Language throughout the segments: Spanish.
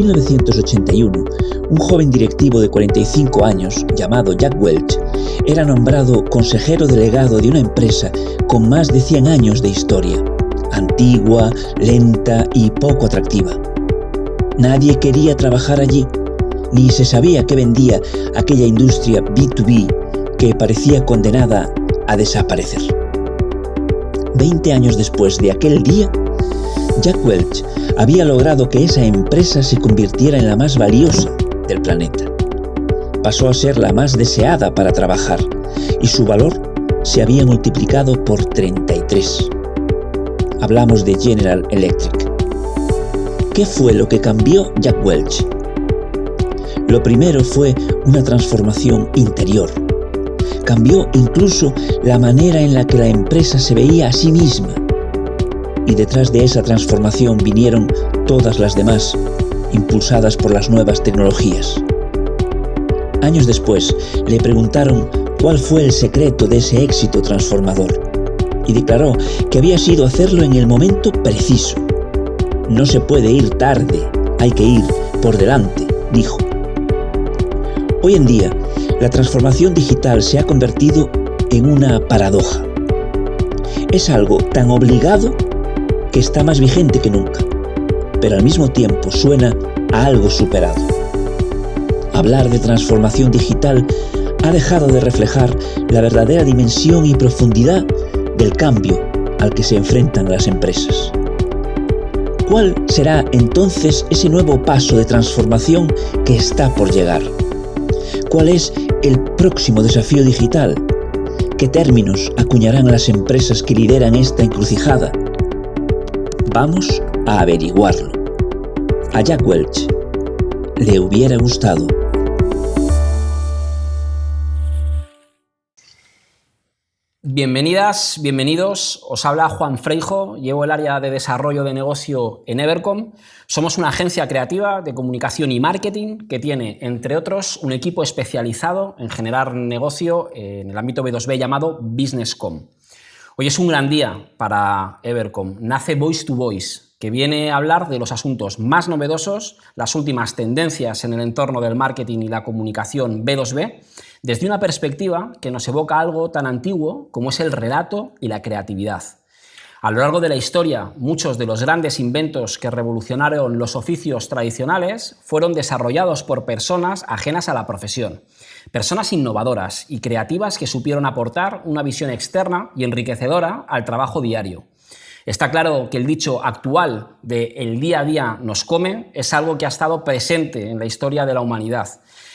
1981, un joven directivo de 45 años, llamado Jack Welch, era nombrado consejero delegado de una empresa con más de 100 años de historia, antigua, lenta y poco atractiva. Nadie quería trabajar allí, ni se sabía qué vendía aquella industria B2B que parecía condenada a desaparecer. 20 años después de aquel día, Jack Welch había logrado que esa empresa se convirtiera en la más valiosa del planeta. Pasó a ser la más deseada para trabajar y su valor se había multiplicado por 33. Hablamos de General Electric. ¿Qué fue lo que cambió Jack Welch? Lo primero fue una transformación interior. Cambió incluso la manera en la que la empresa se veía a sí misma. Y detrás de esa transformación vinieron todas las demás, impulsadas por las nuevas tecnologías. Años después, le preguntaron cuál fue el secreto de ese éxito transformador, y declaró que había sido hacerlo en el momento preciso. No se puede ir tarde, hay que ir por delante, dijo. Hoy en día, la transformación digital se ha convertido en una paradoja. Es algo tan obligado que está más vigente que nunca, pero al mismo tiempo suena a algo superado. Hablar de transformación digital ha dejado de reflejar la verdadera dimensión y profundidad del cambio al que se enfrentan las empresas. ¿Cuál será entonces ese nuevo paso de transformación que está por llegar? ¿Cuál es el próximo desafío digital? ¿Qué términos acuñarán las empresas que lideran esta encrucijada? Vamos a averiguarlo. A Jack Welch le hubiera gustado. Bienvenidas, bienvenidos. Os habla Juan Freijo, llevo el área de desarrollo de negocio en Evercom. Somos una agencia creativa de comunicación y marketing que tiene, entre otros, un equipo especializado en generar negocio en el ámbito B2B llamado Businesscom. Hoy es un gran día para Evercom. Nace Voice to Voice, que viene a hablar de los asuntos más novedosos, las últimas tendencias en el entorno del marketing y la comunicación B2B, desde una perspectiva que nos evoca algo tan antiguo como es el relato y la creatividad. A lo largo de la historia, muchos de los grandes inventos que revolucionaron los oficios tradicionales fueron desarrollados por personas ajenas a la profesión. Personas innovadoras y creativas que supieron aportar una visión externa y enriquecedora al trabajo diario. Está claro que el dicho actual de "el día a día nos come" es algo que ha estado presente en la historia de la humanidad.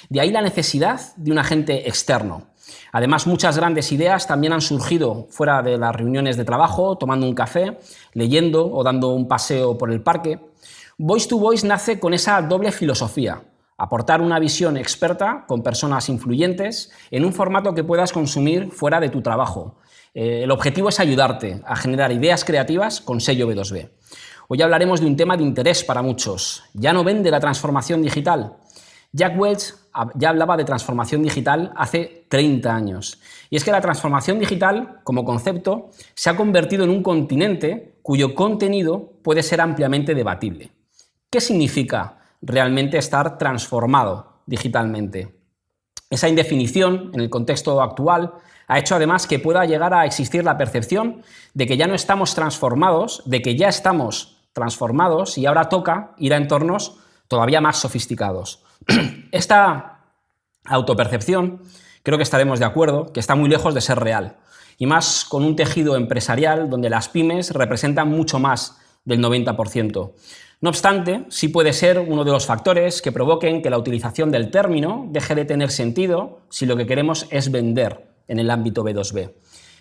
De ahí la necesidad de un agente externo. Además, muchas grandes ideas también han surgido fuera de las reuniones de trabajo, tomando un café, leyendo o dando un paseo por el parque. Voice to Voice nace con esa doble filosofía: aportar una visión experta con personas influyentes en un formato que puedas consumir fuera de tu trabajo. El objetivo es ayudarte a generar ideas creativas con sello B2B. Hoy hablaremos de un tema de interés para muchos. ¿Ya no vende la transformación digital? Jack Welch ya hablaba de transformación digital hace 30 años. Y es que la transformación digital, como concepto, se ha convertido en un continente cuyo contenido puede ser ampliamente debatible. ¿Qué significa realmente estar transformado digitalmente? Esa indefinición, en el contexto actual, ha hecho además que pueda llegar a existir la percepción de que ya no estamos transformados, de que ya estamos transformados y ahora toca ir a entornos todavía más sofisticados. Esta autopercepción, creo que estaremos de acuerdo, que está muy lejos de ser real, y más con un tejido empresarial donde las pymes representan mucho más del 90%. No obstante, sí puede ser uno de los factores que provoquen que la utilización del término deje de tener sentido si lo que queremos es vender en el ámbito B2B.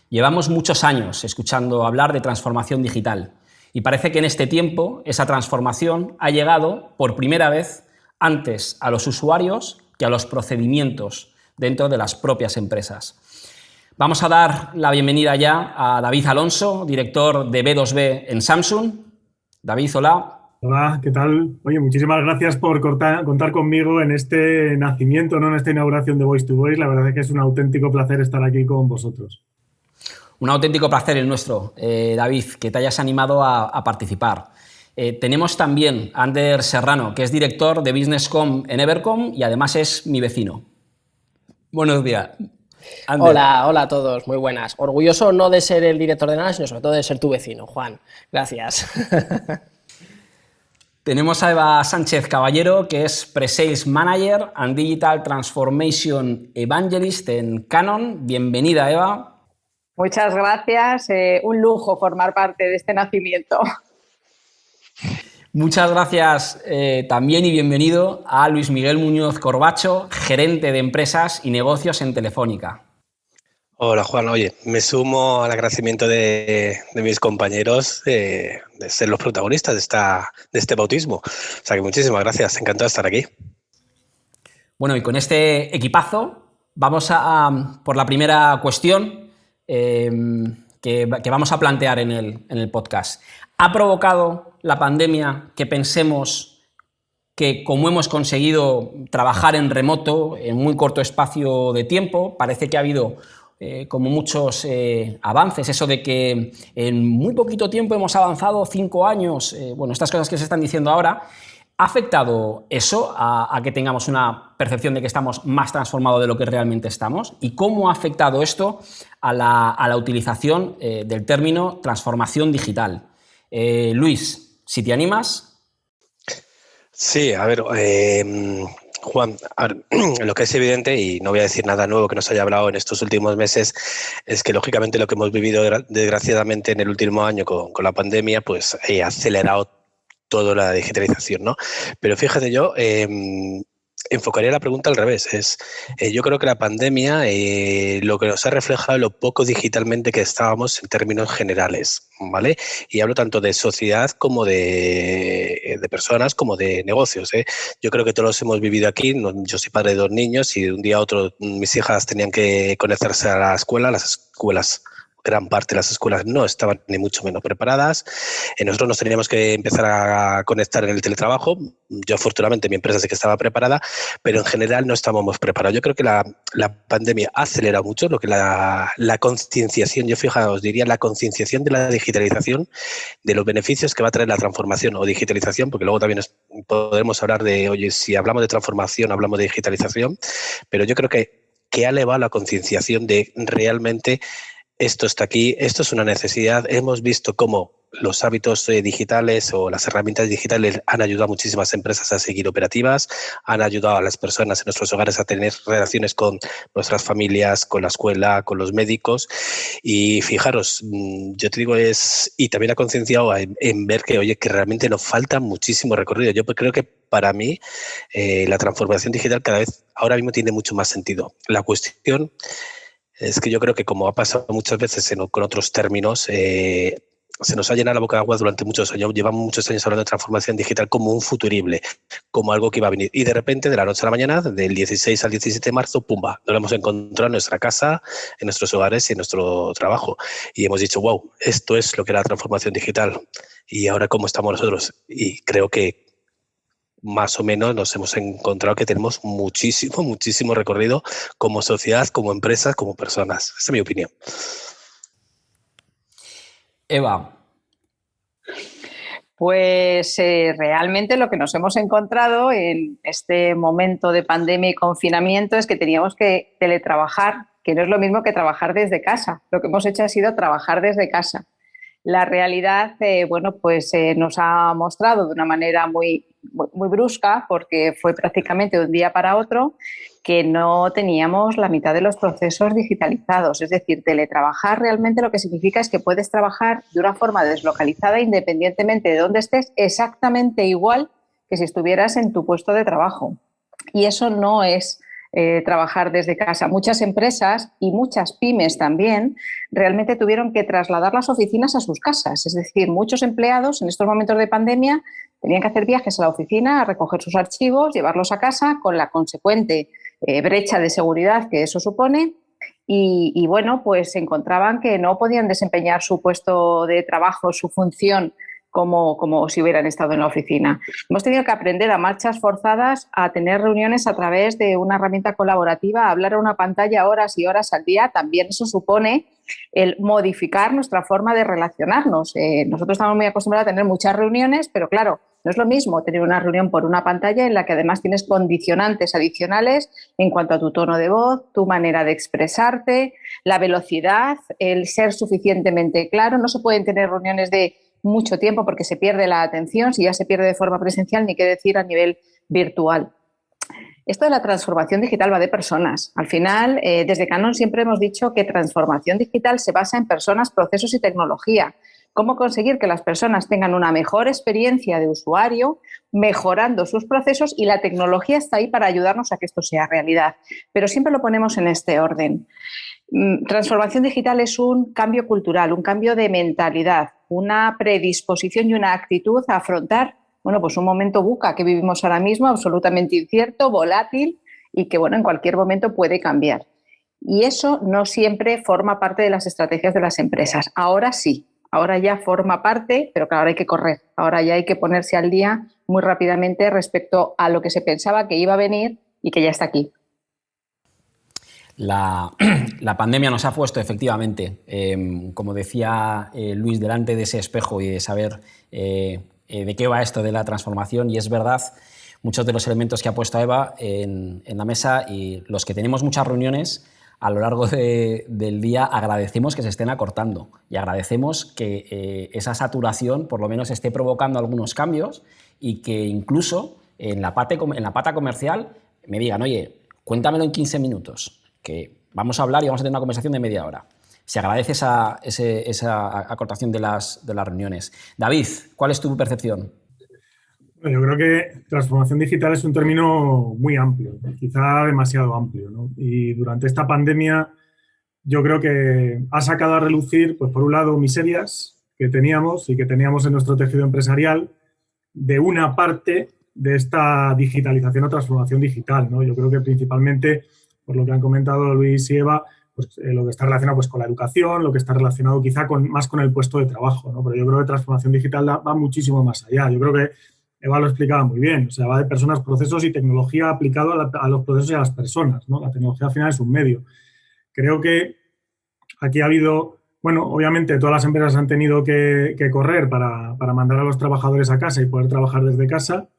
Llevamos muchos años escuchando hablar de transformación digital y parece que en este tiempo esa transformación ha llegado por primera vez antes a los usuarios que a los procedimientos dentro de las propias empresas. Vamos a dar la bienvenida ya a David Alonso, director de B2B en Samsung. David, hola. Hola, ¿qué tal? Oye, muchísimas gracias por contar conmigo en este nacimiento, ¿no? En esta inauguración de Voice to Voice. La verdad es que es un auténtico placer estar aquí con vosotros. Un auténtico placer el nuestro, David, que te hayas animado a participar. Tenemos también a Ander Serrano, que es director de Business Com en Evercom y además es mi vecino. Buenos días, Ander. Hola a todos, muy buenas. Orgulloso no de ser el director de nada, sino sobre todo de ser tu vecino, Juan. Gracias. Tenemos a Eva Sánchez Caballero, que es Pre-Sales Manager and Digital Transformation Evangelist en Canon. Bienvenida, Eva. Muchas gracias. Un lujo formar parte de este nacimiento. Muchas gracias también y bienvenido a Luis Miguel Muñoz Corbacho, gerente de empresas y negocios en Telefónica. Hola Juan, oye, me sumo al agradecimiento de mis compañeros de ser los protagonistas de este bautismo. O sea que muchísimas gracias, encantado de estar aquí. Bueno, y con este equipazo vamos a por la primera cuestión que vamos a plantear en el podcast. ¿Ha provocado la pandemia que pensemos que como hemos conseguido trabajar en remoto en muy corto espacio de tiempo, parece que ha habido como muchos avances, eso de que en muy poquito tiempo hemos avanzado 5 años, bueno, estas cosas que se están diciendo ahora, ¿ha afectado eso a que tengamos una percepción de que estamos más transformados de lo que realmente estamos? ¿Y cómo ha afectado esto a la utilización del término transformación digital? Luis, si te animas. Sí, a ver, Juan, a ver, lo que es evidente, y no voy a decir nada nuevo que nos haya hablado en estos últimos meses, es que lógicamente lo que hemos vivido desgraciadamente en el último año con la pandemia, pues ha acelerado toda la digitalización, ¿no? Pero fíjate, yo enfocaría la pregunta al revés. Yo creo que la pandemia lo que nos ha reflejado lo poco digitalmente que estábamos en términos generales, ¿vale? Y hablo tanto de sociedad como de personas como de negocios, ¿eh? Yo creo que todos hemos vivido aquí. Yo soy padre de 2 niños y de un día a otro mis hijas tenían que conectarse a la escuela, las escuelas. Gran parte de las escuelas no estaban ni mucho menos preparadas. Nosotros nos teníamos que empezar a conectar en el teletrabajo. Yo, afortunadamente, mi empresa sí que estaba preparada, pero en general no estábamos preparados. Yo creo que la pandemia ha acelerado mucho lo que la concienciación, yo fijaos, diría la concienciación de la digitalización, de los beneficios que va a traer la transformación o digitalización, porque luego también podremos hablar de, oye, si hablamos de transformación, hablamos de digitalización, pero yo creo que ha elevado la concienciación de realmente esto está aquí, esto es una necesidad. Hemos visto cómo los hábitos digitales o las herramientas digitales han ayudado a muchísimas empresas a seguir operativas, han ayudado a las personas en nuestros hogares a tener relaciones con nuestras familias, con la escuela, con los médicos. Y fijaros, yo te digo, y también ha concienciado en ver que, oye, que realmente nos falta muchísimo recorrido. Yo creo que para mí la transformación digital cada vez ahora mismo tiene mucho más sentido. La cuestión es que yo creo que, como ha pasado muchas veces con otros términos, se nos ha llenado la boca de agua durante muchos años. Llevamos muchos años hablando de transformación digital como un futurible, como algo que iba a venir. Y de repente, de la noche a la mañana, del 16 al 17 de marzo, ¡pumba!, nos lo hemos encontrado en nuestra casa, en nuestros hogares y en nuestro trabajo. Y hemos dicho, wow, esto es lo que era la transformación digital. Y ahora, ¿cómo estamos nosotros? Y creo que más o menos nos hemos encontrado que tenemos muchísimo recorrido como sociedad, como empresas, como personas. Esa es mi opinión. Eva. Pues realmente lo que nos hemos encontrado en este momento de pandemia y confinamiento es que teníamos que teletrabajar, que no es lo mismo que trabajar desde casa. Lo que hemos hecho ha sido trabajar desde casa. La realidad, nos ha mostrado de una manera muy brusca, porque fue prácticamente de un día para otro, que no teníamos la mitad de los procesos digitalizados. Es decir, teletrabajar realmente lo que significa es que puedes trabajar de una forma deslocalizada independientemente de dónde estés, exactamente igual que si estuvieras en tu puesto de trabajo. Y eso no es trabajar desde casa. Muchas empresas y muchas pymes también realmente tuvieron que trasladar las oficinas a sus casas. Es decir, muchos empleados en estos momentos de pandemia tenían que hacer viajes a la oficina a recoger sus archivos, llevarlos a casa con la consecuente brecha de seguridad que eso supone. Y se encontraban que no podían desempeñar su puesto de trabajo, su función como si hubieran estado en la oficina. Hemos tenido que aprender a marchas forzadas a tener reuniones a través de una herramienta colaborativa, a hablar a una pantalla horas y horas al día. También eso supone el modificar nuestra forma de relacionarnos. Nosotros estamos muy acostumbrados a tener muchas reuniones, pero claro, no es lo mismo tener una reunión por una pantalla en la que además tienes condicionantes adicionales en cuanto a tu tono de voz, tu manera de expresarte, la velocidad, el ser suficientemente claro. No se pueden tener reuniones de mucho tiempo porque se pierde la atención, si ya se pierde de forma presencial, ni qué decir a nivel virtual. Esto de la transformación digital va de personas. Al final, desde Canon siempre hemos dicho que transformación digital se basa en personas, procesos y tecnología. Cómo conseguir que las personas tengan una mejor experiencia de usuario, mejorando sus procesos, y la tecnología está ahí para ayudarnos a que esto sea realidad. Pero siempre lo ponemos en este orden. Transformación digital es un cambio cultural, un cambio de mentalidad, una predisposición y una actitud a afrontar, bueno, pues un momento VUCA que vivimos ahora mismo, absolutamente incierto, volátil y que, bueno, en cualquier momento puede cambiar. Y eso no siempre forma parte de las estrategias de las empresas. Ahora sí, ahora ya forma parte, pero claro, ahora hay que correr. Ahora ya hay que ponerse al día muy rápidamente respecto a lo que se pensaba que iba a venir y que ya está aquí. La pandemia nos ha puesto, efectivamente, como decía Luis, delante de ese espejo y de saber de qué va esto de la transformación. Y es verdad, muchos de los elementos que ha puesto Eva en la mesa, y los que tenemos muchas reuniones a lo largo del día, agradecemos que se estén acortando y agradecemos que esa saturación por lo menos esté provocando algunos cambios, y que incluso en la pata comercial me digan: oye, cuéntamelo en 15 minutos. Que vamos a hablar y vamos a tener una conversación de media hora. Se agradece esa acortación de las reuniones. David, ¿cuál es tu percepción? Bueno, yo creo que transformación digital es un término muy amplio, quizá demasiado amplio, ¿no? Y durante esta pandemia yo creo que ha sacado a relucir, pues por un lado, miserias que teníamos y que teníamos en nuestro tejido empresarial de una parte de esta digitalización o transformación digital, ¿no? Yo creo que principalmente, por lo que han comentado Luis y Eva, pues, lo que está relacionado pues, con la educación, lo que está relacionado quizá más con el puesto de trabajo, ¿no? Pero yo creo que transformación digital va muchísimo más allá. Yo creo que Eva lo explicaba muy bien. O sea, va de personas, procesos y tecnología aplicado a los procesos y a las personas, ¿no? La tecnología al final es un medio. Creo que aquí ha habido, bueno, obviamente todas las empresas han tenido que correr para mandar a los trabajadores a casa y poder trabajar desde casa.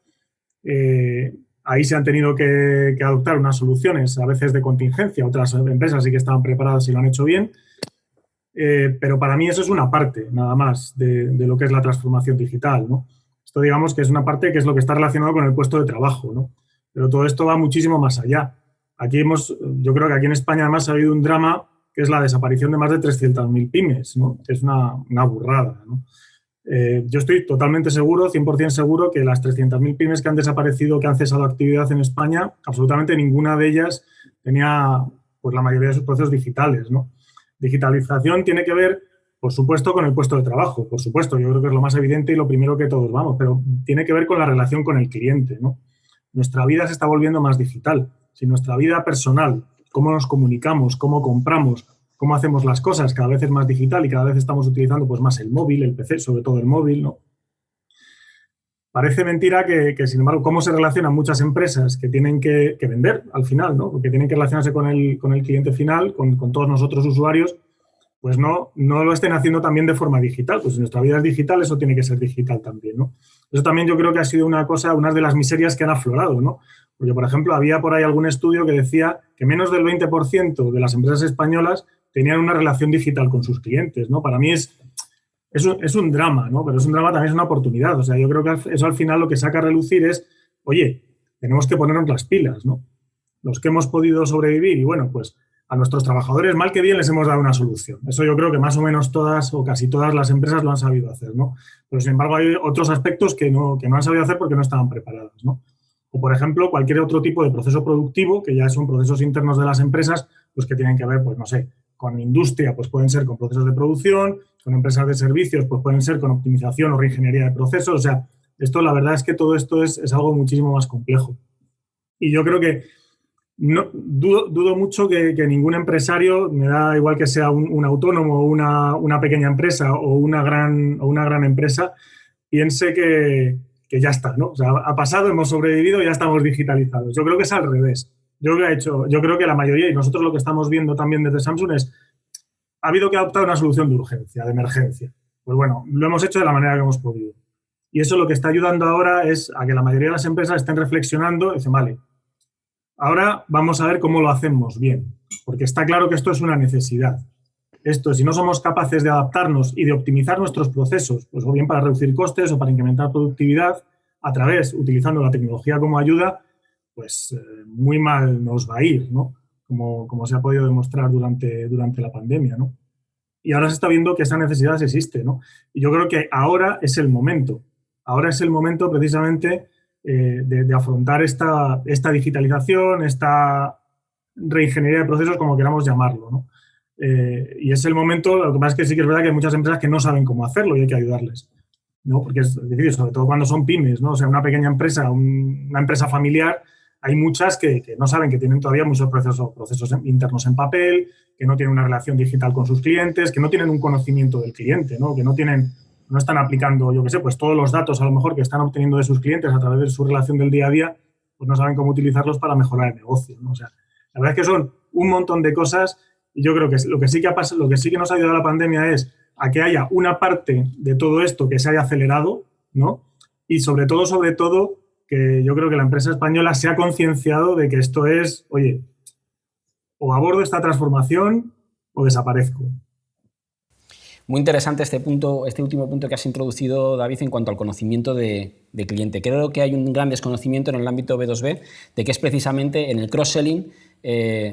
Ahí se han tenido que adoptar unas soluciones, a veces de contingencia. Otras empresas sí que estaban preparadas y lo han hecho bien. Pero para mí eso es una parte, nada más, de lo que es la transformación digital, ¿no? Esto, digamos, que es una parte que es lo que está relacionado con el puesto de trabajo, ¿no? Pero todo esto va muchísimo más allá. Yo creo que aquí en España además ha habido un drama, que es la desaparición de más de 300.000 pymes, ¿no? Que es una burrada, ¿no? Yo estoy totalmente seguro, 100% seguro, que las 300.000 pymes que han desaparecido, que han cesado actividad en España, absolutamente ninguna de ellas tenía pues, la mayoría de sus procesos digitales, ¿no? Digitalización tiene que ver, por supuesto, con el puesto de trabajo, por supuesto, yo creo que es lo más evidente y lo primero que todos vamos, pero tiene que ver con la relación con el cliente, ¿no? Nuestra vida se está volviendo más digital. Si nuestra vida personal, cómo nos comunicamos, cómo compramos, cómo hacemos las cosas, cada vez es más digital y cada vez estamos utilizando pues, más el móvil, el PC, sobre todo el móvil, ¿no? Parece mentira que, sin embargo, cómo se relacionan muchas empresas que tienen que vender al final, ¿no? Porque tienen que relacionarse con el cliente final, con todos nosotros usuarios, pues no lo estén haciendo también de forma digital. Pues si nuestra vida es digital, eso tiene que ser digital también, ¿no? Eso también yo creo que ha sido una de las miserias que han aflorado, ¿no? Porque, por ejemplo, había por ahí algún estudio que decía que menos del 20% de las empresas españolas tenían una relación digital con sus clientes, ¿no? Para mí es un drama, ¿no? Pero es un drama, también es una oportunidad. O sea, yo creo que eso al final lo que saca a relucir es, oye, tenemos que ponernos las pilas, ¿no? Los que hemos podido sobrevivir y, bueno, pues a nuestros trabajadores, mal que bien, les hemos dado una solución. Eso yo creo que más o menos todas o casi todas las empresas lo han sabido hacer, ¿no? Pero, sin embargo, hay otros aspectos que no han sabido hacer porque no estaban preparados, ¿no? O, por ejemplo, cualquier otro tipo de proceso productivo, que ya son procesos internos de las empresas, pues que tienen que ver, pues no sé, con industria, pues pueden ser con procesos de producción, con empresas de servicios, pues pueden ser con optimización o reingeniería de procesos. O sea, esto, la verdad es que todo esto es algo muchísimo más complejo. Y yo creo que dudo mucho que ningún empresario, me da igual que sea un autónomo o una pequeña empresa o una gran empresa, piense que ya está, ¿no? O sea, ha pasado, hemos sobrevivido y ya estamos digitalizados. Yo creo que es al revés. Yo creo que la mayoría, y nosotros lo que estamos viendo también desde Samsung es, ha habido que adoptar una solución de urgencia, de emergencia. Pues bueno, lo hemos hecho de la manera que hemos podido. Y eso lo que está ayudando ahora es a que la mayoría de las empresas estén reflexionando y dicen, vale, ahora vamos a ver cómo lo hacemos bien, porque está claro que esto es una necesidad. Esto, si no somos capaces de adaptarnos y de optimizar nuestros procesos, pues o bien para reducir costes o para incrementar productividad, utilizando la tecnología como ayuda, pues muy mal nos va a ir, ¿no? Como se ha podido demostrar durante la pandemia, ¿no? Y ahora se está viendo que esa necesidad existe, ¿no? Y yo creo que ahora es el momento. Ahora es el momento precisamente de afrontar esta digitalización, esta reingeniería de procesos, como queramos llamarlo, ¿no? Y es el momento, lo que pasa es que sí que es verdad que hay muchas empresas que no saben cómo hacerlo y hay que ayudarles, ¿no? Porque es difícil, sobre todo cuando son pymes, ¿no? O sea, una pequeña empresa, una empresa familiar, hay muchas que no saben, que tienen todavía muchos procesos internos en papel, que no tienen una relación digital con sus clientes, que no tienen un conocimiento del cliente, ¿no? Que no están aplicando, yo qué sé, pues todos los datos a lo mejor que están obteniendo de sus clientes a través de su relación del día a día, pues no saben cómo utilizarlos para mejorar el negocio, ¿no? O sea, la verdad es que son un montón de cosas y yo creo que lo que sí que nos ha ayudado a la pandemia es a que haya una parte de todo esto que se haya acelerado, ¿no? Y sobre todo, que yo creo que la empresa española se ha concienciado de que esto es, oye, o abordo esta transformación o desaparezco. Muy interesante este último punto que has introducido, David, en cuanto al conocimiento de cliente. Creo que hay un gran desconocimiento en el ámbito B2B de que es precisamente en el cross-selling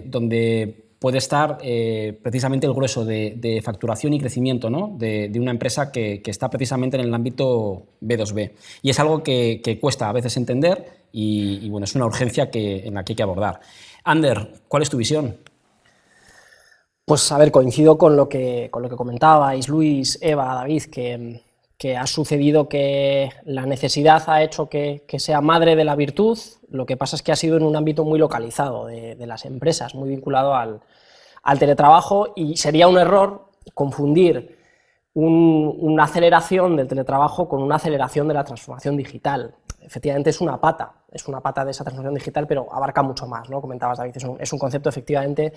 donde puede estar precisamente el grueso de facturación y crecimiento, ¿no? de una empresa que está precisamente en el ámbito B2B. Y es algo que cuesta a veces entender y bueno, es una urgencia en la que hay que abordar. Ander, ¿cuál es tu visión? Pues a ver, coincido con lo que comentabais, Luis, Eva, David, que ha sucedido que la necesidad ha hecho que sea madre de la virtud. Lo que pasa es que ha sido en un ámbito muy localizado de las empresas, muy vinculado al teletrabajo, y sería un error confundir una aceleración del teletrabajo con una aceleración de la transformación digital. Efectivamente es una pata de esa transformación digital, pero abarca mucho más, ¿no? Comentabas, David, es un concepto efectivamente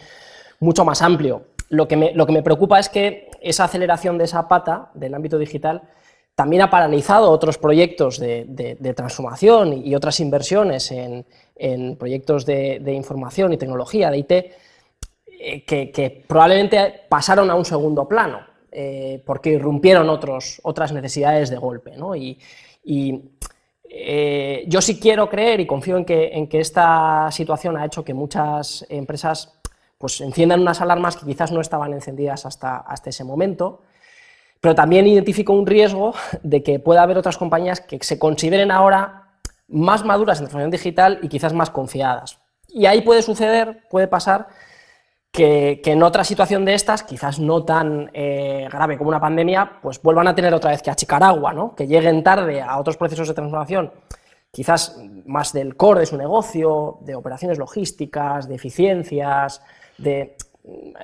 mucho más amplio. Lo que me preocupa es que esa aceleración de esa pata del ámbito digital también ha paralizado otros proyectos de transformación y otras inversiones en proyectos de información y tecnología, de IT, que probablemente pasaron a un segundo plano, porque irrumpieron otras necesidades de golpe, ¿no? Yo sí quiero creer y confío en que esta situación ha hecho que muchas empresas pues enciendan unas alarmas que quizás no estaban encendidas hasta ese momento, pero también identifico un riesgo de que pueda haber otras compañías que se consideren ahora más maduras en transformación digital y quizás más confiadas. Y ahí puede pasar que en otra situación de estas, quizás no tan grave como una pandemia, pues vuelvan a tener otra vez que achicar agua, ¿no? Que lleguen tarde a otros procesos de transformación, quizás más del core de su negocio, de operaciones logísticas, de eficiencias,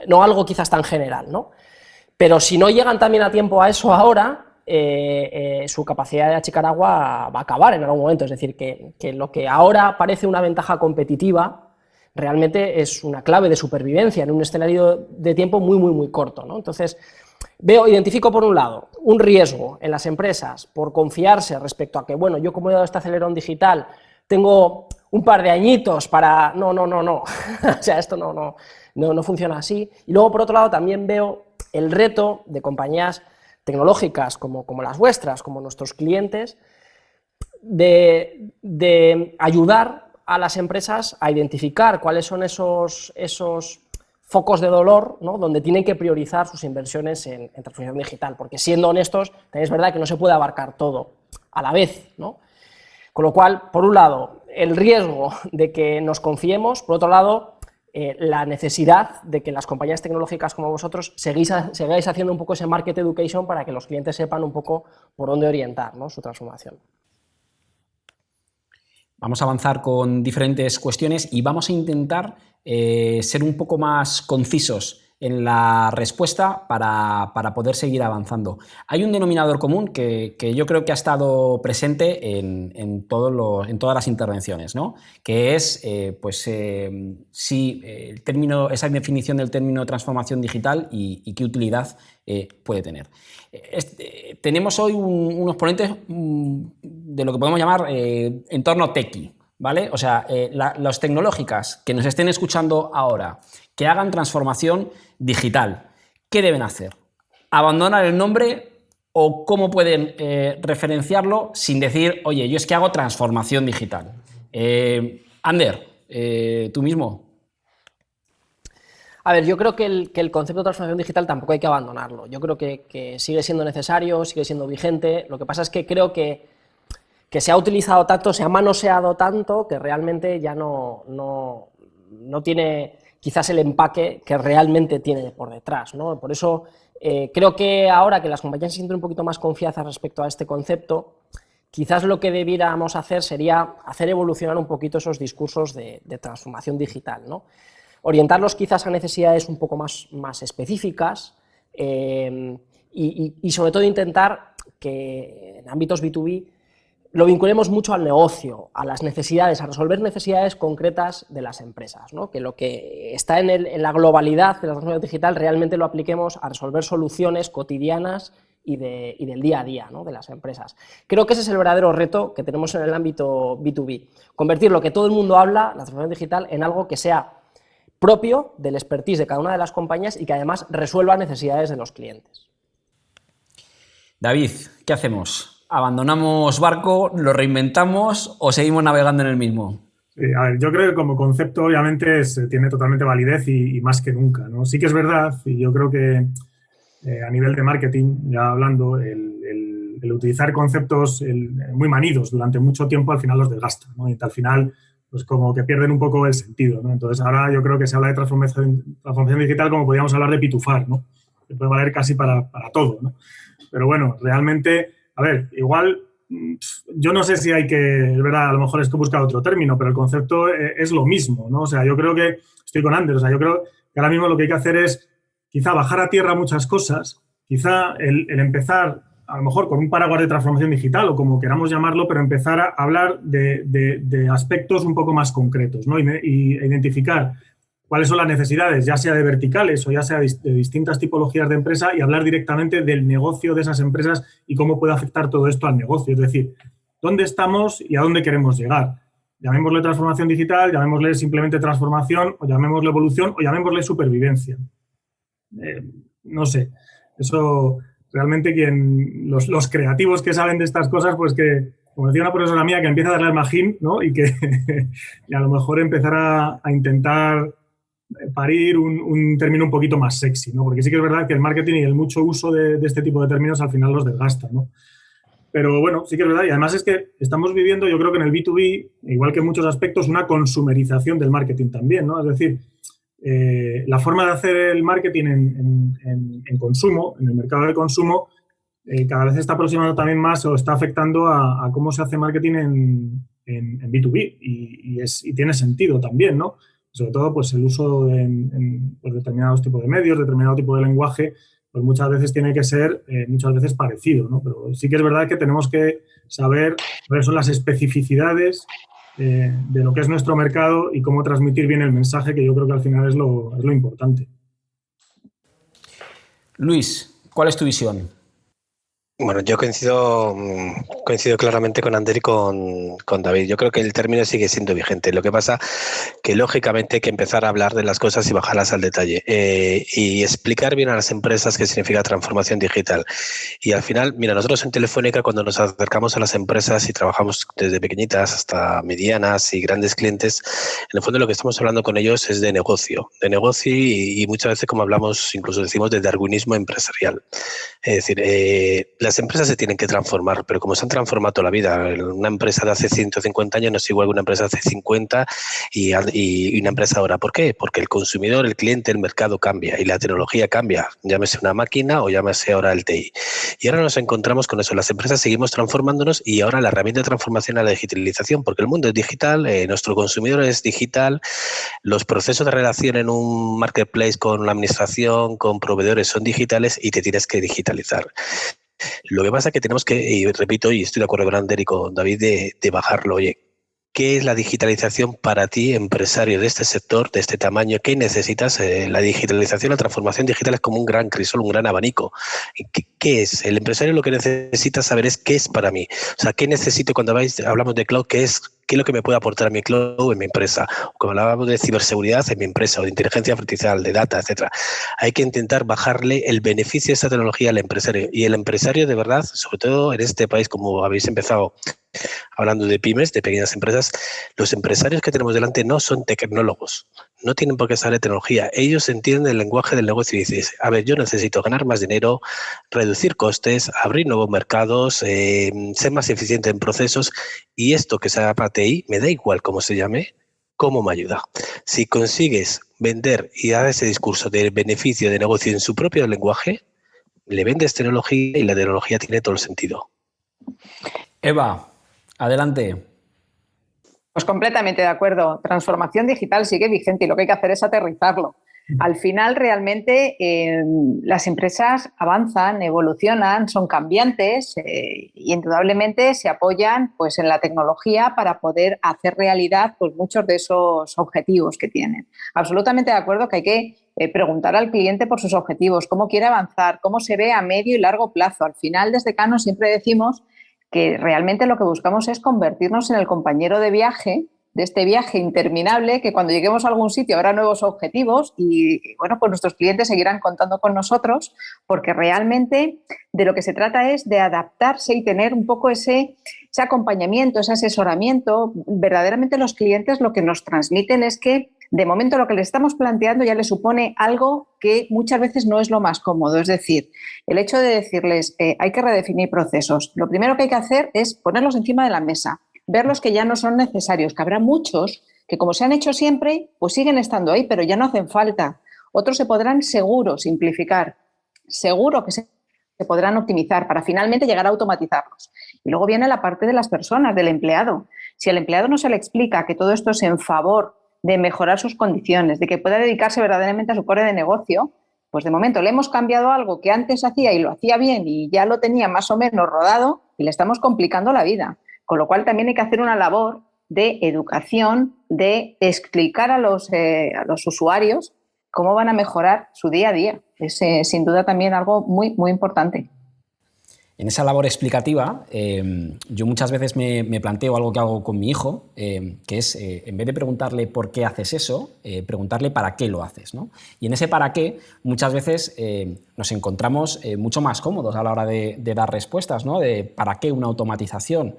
no algo quizás tan general, ¿no? Pero si no llegan también a tiempo a eso ahora, su capacidad de achicar agua va a acabar en algún momento. Es decir, que lo que ahora parece una ventaja competitiva realmente es una clave de supervivencia en un escenario de tiempo muy, muy, muy corto, ¿no? Entonces, identifico por un lado un riesgo en las empresas por confiarse respecto a que, bueno, yo como he dado este acelerón digital, tengo un par de añitos para... No. O sea, esto no funciona así. Y luego, por otro lado, también veo el reto de compañías tecnológicas como las vuestras, como nuestros clientes, de ayudar a las empresas a identificar cuáles son esos focos de dolor, ¿no? Donde tienen que priorizar sus inversiones en transformación digital, porque siendo honestos, también es verdad que no se puede abarcar todo a la vez, ¿no? Con lo cual, por un lado, el riesgo de que nos confiemos, por otro lado, la necesidad de que las compañías tecnológicas como vosotros sigáis haciendo un poco ese market education para que los clientes sepan un poco por dónde orientar, ¿no? Su transformación. Vamos a avanzar con diferentes cuestiones y vamos a intentar ser un poco más concisos en la respuesta para poder seguir avanzando. Hay un denominador común que yo creo que ha estado presente en todas las intervenciones, ¿no? Que es esa definición del término transformación digital y qué utilidad puede tener. Tenemos hoy unos ponentes de lo que podemos llamar entorno techie, ¿vale? O sea, las tecnológicas que nos estén escuchando ahora, que hagan transformación digital, ¿qué deben hacer? ¿Abandonar el nombre o cómo pueden referenciarlo sin decir, oye, yo es que hago transformación digital? Ander, tú mismo. A ver, yo creo que el concepto de transformación digital tampoco hay que abandonarlo. Yo creo que sigue siendo necesario, sigue siendo vigente. Lo que pasa es que creo que se ha utilizado tanto, se ha manoseado tanto, que realmente ya no tiene quizás el empaque que realmente tiene por detrás, ¿no? Por eso creo que ahora que las compañías se sienten un poquito más confiadas respecto a este concepto, quizás lo que debiéramos hacer sería hacer evolucionar un poquito esos discursos de transformación digital, ¿no? Orientarlos quizás a necesidades un poco más específicas y sobre todo intentar que en ámbitos B2B lo vinculemos mucho al negocio, a las necesidades, a resolver necesidades concretas de las empresas, ¿no? Que lo que está en la globalidad de la transformación digital realmente lo apliquemos a resolver soluciones cotidianas y del día a día, ¿no? De las empresas. Creo que ese es el verdadero reto que tenemos en el ámbito B2B, convertir lo que todo el mundo habla, la transformación digital, en algo que sea propio del expertise de cada una de las compañías y que además resuelva necesidades de los clientes. David, ¿qué hacemos? ¿Abandonamos barco, lo reinventamos o seguimos navegando en el mismo? A ver, yo creo que como concepto obviamente tiene totalmente validez y más que nunca, ¿no? Sí que es verdad, y yo creo que a nivel de marketing, ya hablando, el utilizar conceptos muy manidos durante mucho tiempo al final los desgasta, ¿no? Y al final pues como que pierden un poco el sentido, ¿no? Entonces ahora yo creo que se habla de transformación digital como podríamos hablar de pitufar, ¿no? Que puede valer casi para todo, ¿no? Pero bueno, realmente, a ver, igual yo no sé si hay que, es verdad, a lo mejor es que buscar otro término, pero el concepto es lo mismo, ¿no? O sea, yo creo que, estoy con Ander, o sea, yo creo que ahora mismo lo que hay que hacer es quizá bajar a tierra muchas cosas, quizá el empezar a lo mejor con un paraguas de transformación digital o como queramos llamarlo, pero empezar a hablar de aspectos un poco más concretos, ¿no? Y identificar cuáles son las necesidades, ya sea de verticales o ya sea de distintas tipologías de empresa y hablar directamente del negocio de esas empresas y cómo puede afectar todo esto al negocio. Es decir, dónde estamos y a dónde queremos llegar. Llamémosle transformación digital, llamémosle simplemente transformación o llamémosle evolución o llamémosle supervivencia. No sé, eso realmente los creativos que saben de estas cosas, pues que, como decía una profesora mía, que empieza a darle al magín, ¿no? Y que y a lo mejor empezar a intentar parir un término un poquito más sexy, ¿no? Porque sí que es verdad que el marketing y el mucho uso de este tipo de términos al final los desgasta, ¿no? Pero bueno, sí que es verdad. Y además es que estamos viviendo, yo creo que en el B2B, igual que en muchos aspectos, una consumerización del marketing también, ¿no? Es decir, la forma de hacer el marketing en consumo, en el mercado de consumo, cada vez está aproximando también más o está afectando a cómo se hace marketing en B2B y tiene sentido también, ¿no? Sobre todo pues el uso de determinados tipos de medios, determinado tipo de lenguaje, pues muchas veces tiene que ser muchas veces parecido, ¿no? Pero sí que es verdad que tenemos que saber cuáles son las especificidades de lo que es nuestro mercado y cómo transmitir bien el mensaje, que yo creo que al final es lo importante. Luis, ¿cuál es tu visión? Bueno, yo coincido claramente con Ander y con David. Yo creo que el término sigue siendo vigente. Lo que pasa que, lógicamente, hay que empezar a hablar de las cosas y bajarlas al detalle y explicar bien a las empresas qué significa transformación digital. Y al final, mira, nosotros en Telefónica, cuando nos acercamos a las empresas y trabajamos desde pequeñitas hasta medianas y grandes clientes, en el fondo lo que estamos hablando con ellos es de negocio y muchas veces, como hablamos, incluso decimos de darwinismo empresarial. Es decir, las las empresas se tienen que transformar, pero como se han transformado toda la vida, una empresa de hace 150 años no es igual que una empresa de hace 50 y una empresa ahora. ¿Por qué? Porque el consumidor, el cliente, el mercado cambia y la tecnología cambia, llámese una máquina o llámese ahora el TI. Y ahora nos encontramos con eso, las empresas seguimos transformándonos y ahora la herramienta de transformación es la digitalización, porque el mundo es digital, nuestro consumidor es digital, los procesos de relación en un marketplace con la administración, con proveedores son digitales y te tienes que digitalizar. Lo que pasa es que tenemos que, y repito, y estoy de acuerdo con Ander y con David, de bajarlo. Oye, ¿qué es la digitalización para ti, empresario de este sector, de este tamaño? ¿Qué necesitas? La digitalización, la transformación digital es como un gran crisol, un gran abanico. ¿Qué es? El empresario lo que necesita saber es qué es para mí. O sea, ¿qué necesito cuando hablamos de cloud? ¿Qué es lo que me puede aportar a mi cloud en mi empresa? Cuando hablábamos de ciberseguridad en mi empresa o de inteligencia artificial, de data, etcétera. Hay que intentar bajarle el beneficio de esta tecnología al empresario. Y el empresario, de verdad, sobre todo en este país, como habéis empezado hablando de pymes, de pequeñas empresas, los empresarios que tenemos delante no son tecnólogos, no tienen por qué saber de tecnología. Ellos entienden el lenguaje del negocio y dicen, a ver, yo necesito ganar más dinero, reducir costes, abrir nuevos mercados, ser más eficiente en procesos, y esto que se llama TI, me da igual cómo se llame, cómo me ayuda. Si consigues vender y dar ese discurso de beneficio de negocio en su propio lenguaje, le vendes tecnología y la tecnología tiene todo el sentido. Eva, adelante. Pues completamente de acuerdo. Transformación digital sigue vigente y lo que hay que hacer es aterrizarlo. Al final, realmente, las empresas avanzan, evolucionan, son cambiantes y indudablemente se apoyan pues, en la tecnología para poder hacer realidad pues, muchos de esos objetivos que tienen. Absolutamente de acuerdo que hay que preguntar al cliente por sus objetivos, cómo quiere avanzar, cómo se ve a medio y largo plazo. Al final, desde Cano siempre decimos que realmente lo que buscamos es convertirnos en el compañero de viaje, de este viaje interminable, que cuando lleguemos a algún sitio habrá nuevos objetivos y bueno, pues nuestros clientes seguirán contando con nosotros, porque realmente de lo que se trata es de adaptarse y tener un poco ese acompañamiento, ese asesoramiento. Verdaderamente los clientes lo que nos transmiten es que de momento lo que les estamos planteando ya les supone algo que muchas veces no es lo más cómodo. Es decir, el hecho de decirles hay que redefinir procesos, lo primero que hay que hacer es ponerlos encima de la mesa, ver los que ya no son necesarios, que habrá muchos que como se han hecho siempre, pues siguen estando ahí, pero ya no hacen falta. Otros se podrán seguro simplificar, seguro que se podrán optimizar para finalmente llegar a automatizarlos. Y luego viene la parte de las personas, del empleado. Si al empleado no se le explica que todo esto es en favor de mejorar sus condiciones, de que pueda dedicarse verdaderamente a su core de negocio, pues de momento le hemos cambiado algo que antes hacía y lo hacía bien y ya lo tenía más o menos rodado y le estamos complicando la vida. Con lo cual también hay que hacer una labor de educación, de explicar a los usuarios cómo van a mejorar su día a día. Es sin duda también algo muy, muy importante. En esa labor explicativa, yo muchas veces me planteo algo que hago con mi hijo, que es, en vez de preguntarle por qué haces eso, preguntarle para qué lo haces, ¿no? Y en ese para qué, muchas veces nos encontramos mucho más cómodos a la hora de dar respuestas, ¿no? De para qué una automatización.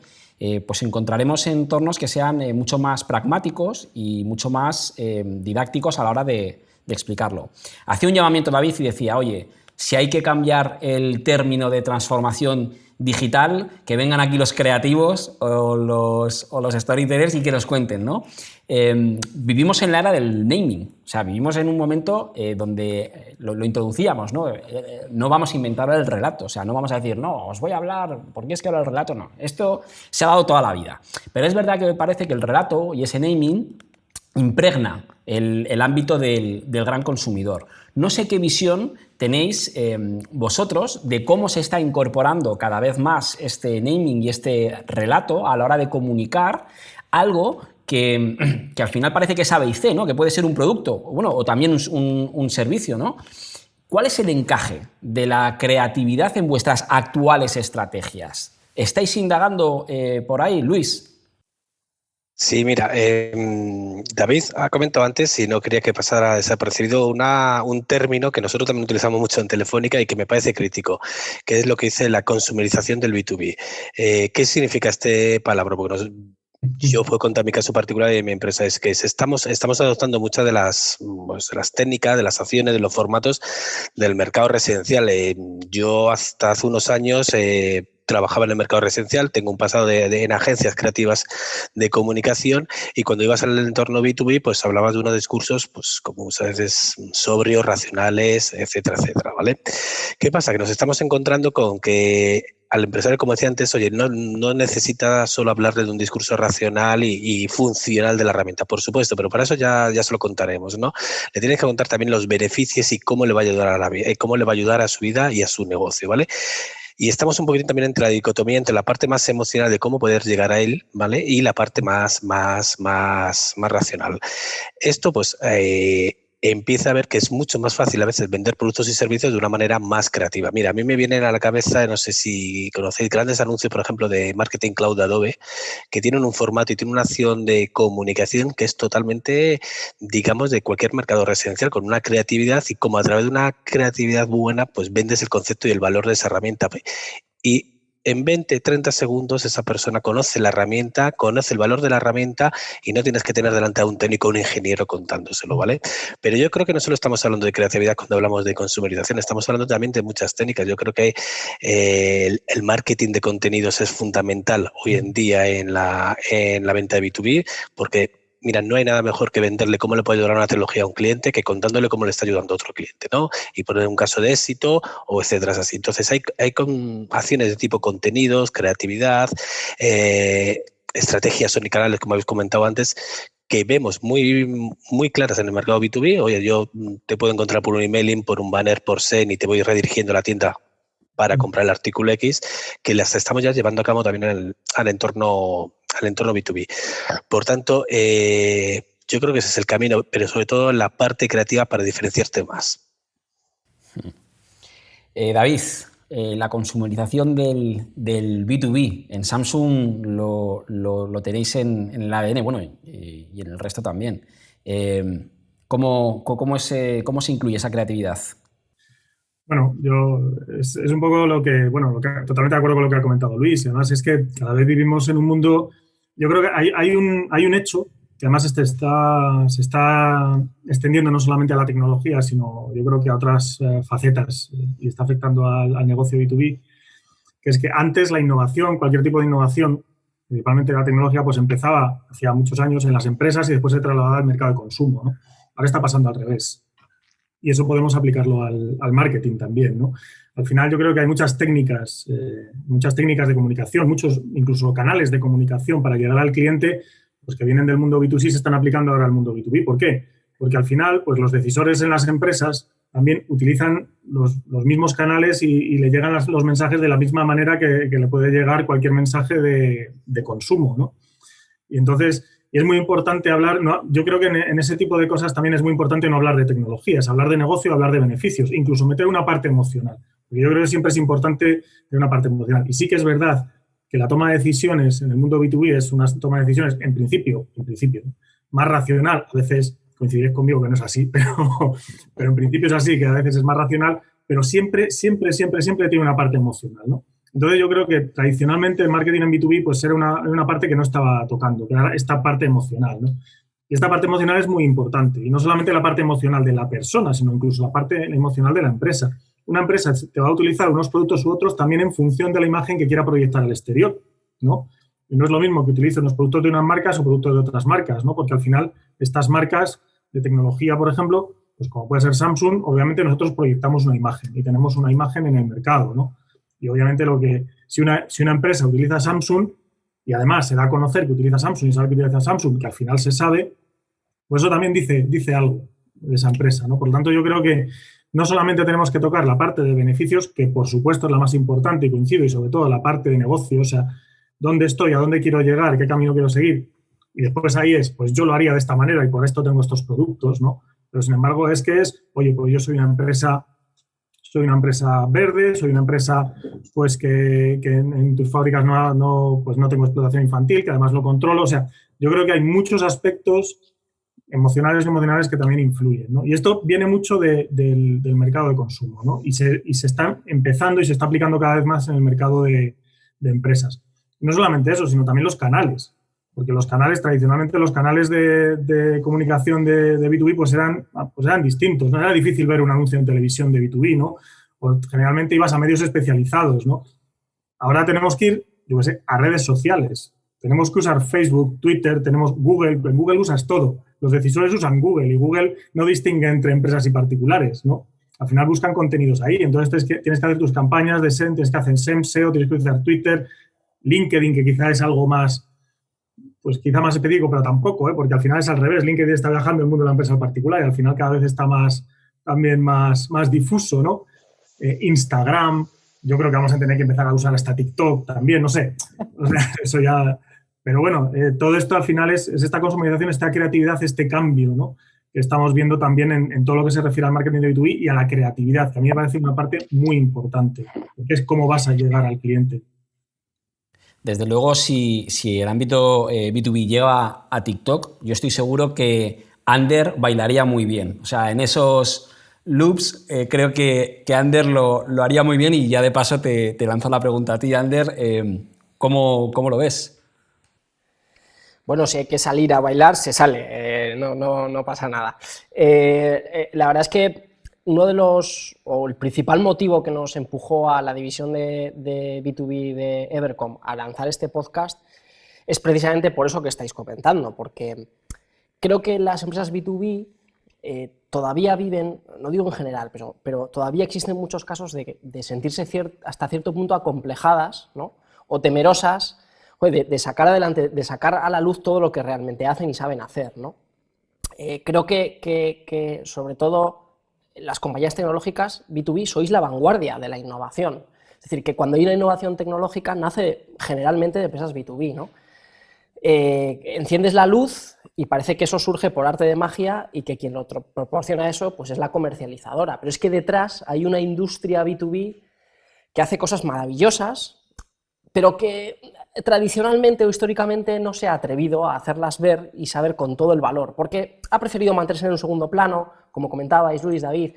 Pues encontraremos entornos que sean mucho más pragmáticos y mucho más didácticos a la hora de explicarlo. Hacía un llamamiento David y decía, oye, si hay que cambiar el término de transformación digital, que vengan aquí los creativos o los storytellers y que nos cuenten, ¿no? Vivimos en la era del naming, o sea, vivimos en un momento donde lo introducíamos, ¿no? No vamos a inventar el relato, o sea, no vamos a decir, no, os voy a hablar, porque es que ahora el relato no. Esto se ha dado toda la vida. Pero es verdad que me parece que el relato y ese naming impregna el ámbito del gran consumidor. No sé qué visión tenéis vosotros de cómo se está incorporando cada vez más este naming y este relato a la hora de comunicar algo que al final parece que es A, B y C, ¿no? Que puede ser un producto, bueno, o también un servicio, ¿no? ¿Cuál es el encaje de la creatividad en vuestras actuales estrategias? ¿Estáis indagando por ahí, Luis? Sí, mira, David ha comentado antes, y no quería que pasara desapercibido, un término que nosotros también utilizamos mucho en Telefónica y que me parece crítico, que es lo que dice la consumerización del B2B. ¿Qué significa este palabra? Porque Yo puedo contar mi caso particular de mi empresa, es que estamos adoptando muchas de las técnicas, de las acciones, de los formatos del mercado residencial. Yo hasta hace unos años trabajaba en el mercado residencial, tengo un pasado en agencias creativas de comunicación, y cuando ibas al entorno B2B, pues hablabas de unos discursos, pues como sabes, sobrios, racionales, etcétera, etcétera, ¿vale? ¿Qué pasa? Que nos estamos encontrando con que al empresario, como decía antes, oye, no necesita solo hablarle de un discurso racional y funcional de la herramienta, por supuesto, pero para eso ya se lo contaremos, ¿no? Le tienes que contar también los beneficios y cómo le va a ayudar cómo le va a ayudar a su vida y a su negocio, ¿vale? Y estamos un poquito también entre la dicotomía entre la parte más emocional de cómo poder llegar a él, ¿vale? Y la parte más racional. Esto, pues, empieza a ver que es mucho más fácil a veces vender productos y servicios de una manera más creativa. Mira, a mí me vienen a la cabeza, no sé si conocéis, grandes anuncios, por ejemplo, de Marketing Cloud de Adobe, que tienen un formato y tienen una acción de comunicación que es totalmente, digamos, de cualquier mercado residencial, con una creatividad, y como a través de una creatividad buena, pues vendes el concepto y el valor de esa herramienta. Y en 20, 30 segundos esa persona conoce la herramienta, conoce el valor de la herramienta, y no tienes que tener delante a un técnico o un ingeniero contándoselo, ¿vale? Pero yo creo que no solo estamos hablando de creatividad cuando hablamos de consumerización, estamos hablando también de muchas técnicas. Yo creo que el marketing de contenidos es fundamental hoy en día en la venta de B2B, porque mira, no hay nada mejor que venderle cómo le puede ayudar una tecnología a un cliente que contándole cómo le está ayudando a otro cliente, ¿no? Y poner un caso de éxito o etcétera, así. Entonces hay acciones de tipo contenidos, creatividad, estrategias omnicanales, como habéis comentado antes, que vemos muy, muy claras en el mercado B2B. Oye, yo te puedo encontrar por un emailing, por un banner, por SEM, y te voy redirigiendo a la tienda para comprar el artículo X, que las estamos ya llevando a cabo también al entorno B2B. Por tanto, yo creo que ese es el camino, pero sobre todo en la parte creativa para diferenciarte más. David, la consumerización del B2B en Samsung lo tenéis en el ADN, bueno, y en el resto también. ¿Cómo se incluye esa creatividad? Bueno, es un poco totalmente de acuerdo con lo que ha comentado Luis. Además, es que cada vez vivimos en un mundo. Yo creo que hay un hecho que además se está extendiendo no solamente a la tecnología, sino yo creo que a otras facetas, y está afectando al negocio B2B, que es que antes la innovación, cualquier tipo de innovación, principalmente la tecnología, pues empezaba hacía muchos años en las empresas y después se trasladaba al mercado de consumo, ¿no? Ahora está pasando al revés. Y eso podemos aplicarlo al marketing también, ¿no? Al final yo creo que hay muchas técnicas de comunicación, muchos incluso canales de comunicación para llegar al cliente, pues que vienen del mundo B2C, se están aplicando ahora al mundo B2B. ¿Por qué? Porque al final, pues los decisores en las empresas también utilizan los mismos canales y le llegan los mensajes de la misma manera que le puede llegar cualquier mensaje de consumo, ¿no? Y entonces es muy importante hablar, ¿no? Yo creo que en ese tipo de cosas también es muy importante no hablar de tecnologías, hablar de negocio, hablar de beneficios, incluso meter una parte emocional. Porque yo creo que siempre es importante tener una parte emocional. Y sí que es verdad que la toma de decisiones en el mundo B2B es una toma de decisiones, en principio, ¿no? Más racional. A veces coincidiréis conmigo que no es así, pero en principio es así, que a veces es más racional, pero siempre tiene una parte emocional, ¿no? Entonces yo creo que tradicionalmente el marketing en B2B pues era una parte que no estaba tocando, que era esta parte emocional, ¿no? Y esta parte emocional es muy importante, y no solamente la parte emocional de la persona, sino incluso la parte emocional de la empresa. Una empresa te va a utilizar unos productos u otros también en función de la imagen que quiera proyectar al exterior, ¿no? Y no es lo mismo que utilicen los productos de unas marcas o productos de otras marcas, ¿no? Porque al final estas marcas de tecnología, por ejemplo, pues como puede ser Samsung, obviamente nosotros proyectamos una imagen y tenemos una imagen en el mercado, ¿no? Y obviamente si una empresa utiliza Samsung y además se da a conocer que utiliza Samsung y sabe que utiliza Samsung, que al final se sabe, pues eso también dice algo de esa empresa, ¿no? Por lo tanto, yo creo que no solamente tenemos que tocar la parte de beneficios, que por supuesto es la más importante y coincido, y sobre todo la parte de negocio, o sea, dónde estoy, a dónde quiero llegar, qué camino quiero seguir. Y después ahí pues yo lo haría de esta manera y por esto tengo estos productos, ¿no? Pero sin embargo oye, pues yo soy una empresa verde, soy una empresa pues que en tus fábricas no tengo explotación infantil, que además lo controlo. O sea, yo creo que hay muchos aspectos emocionales y emocionales que también influyen, ¿no? Y esto viene mucho del mercado de consumo, ¿no? Y se está empezando y se está aplicando cada vez más en el mercado de empresas. Y no solamente eso, sino también los canales. Porque los canales, tradicionalmente, los canales de comunicación de B2B pues eran distintos. No era difícil ver un anuncio en televisión de B2B, ¿no? O generalmente ibas a medios especializados, ¿no? Ahora tenemos que ir, yo qué sé, a redes sociales. Tenemos que usar Facebook, Twitter, tenemos Google. En Google usas todo. Los decisores usan Google y Google no distingue entre empresas y particulares, ¿no? Al final buscan contenidos ahí. Entonces tienes que hacer tus campañas de SEM, tienes que hacer SEM, SEO, tienes que utilizar Twitter, LinkedIn, que quizá es algo más, pues quizá más específico, pero tampoco, porque al final es al revés. LinkedIn está viajando el mundo de la empresa particular y al final cada vez está también más difuso, ¿no? Instagram, yo creo que vamos a tener que empezar a usar hasta TikTok también, no sé. O sea, eso ya... Pero bueno, todo esto al final es esta consumización, esta creatividad, este cambio, ¿no? Que estamos viendo también en todo lo que se refiere al marketing de B2B y a la creatividad, que a mí me parece una parte muy importante, que es cómo vas a llegar al cliente. Desde luego, si el ámbito B2B llega a TikTok, yo estoy seguro que Ander bailaría muy bien. O sea, en esos loops creo que Ander lo haría muy bien y ya de paso te lanzo la pregunta a ti, Ander. ¿Cómo lo ves? Bueno, si hay que salir a bailar, se sale, no pasa nada. La verdad es que el principal motivo que nos empujó a la división de B2B de Evercom a lanzar este podcast es precisamente por eso que estáis comentando, porque creo que las empresas B2B todavía viven, no digo en general, pero todavía existen muchos casos de sentirse hasta cierto punto acomplejadas, ¿no? O temerosas de sacar adelante, de sacar a la luz todo lo que realmente hacen y saben hacer, ¿no? Creo que sobre todo las compañías tecnológicas B2B sois la vanguardia de la innovación. Es decir, que cuando hay una innovación tecnológica nace generalmente de empresas B2B, ¿no? Enciendes la luz y parece que eso surge por arte de magia y que quien lo proporciona eso pues es la comercializadora. Pero es que detrás hay una industria B2B que hace cosas maravillosas, pero que tradicionalmente o históricamente no se ha atrevido a hacerlas ver y saber con todo el valor, porque ha preferido mantenerse en un segundo plano, como comentabais Luis, David,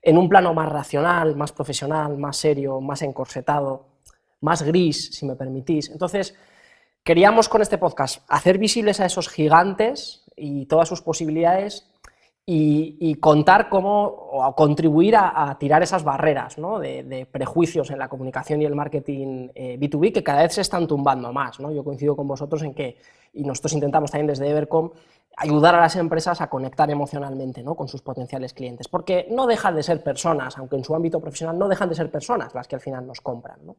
en un plano más racional, más profesional, más serio, más encorsetado, más gris, si me permitís. Entonces, queríamos con este podcast hacer visibles a esos gigantes y todas sus posibilidades y contar cómo, o contribuir a tirar esas barreras, ¿no? de prejuicios en la comunicación y el marketing B2B que cada vez se están tumbando más, ¿no? Yo coincido con vosotros en que, y nosotros intentamos también desde Evercom, ayudar a las empresas a conectar emocionalmente, ¿no? con sus potenciales clientes, porque no dejan de ser personas, aunque en su ámbito profesional no dejan de ser personas las que al final nos compran, ¿no?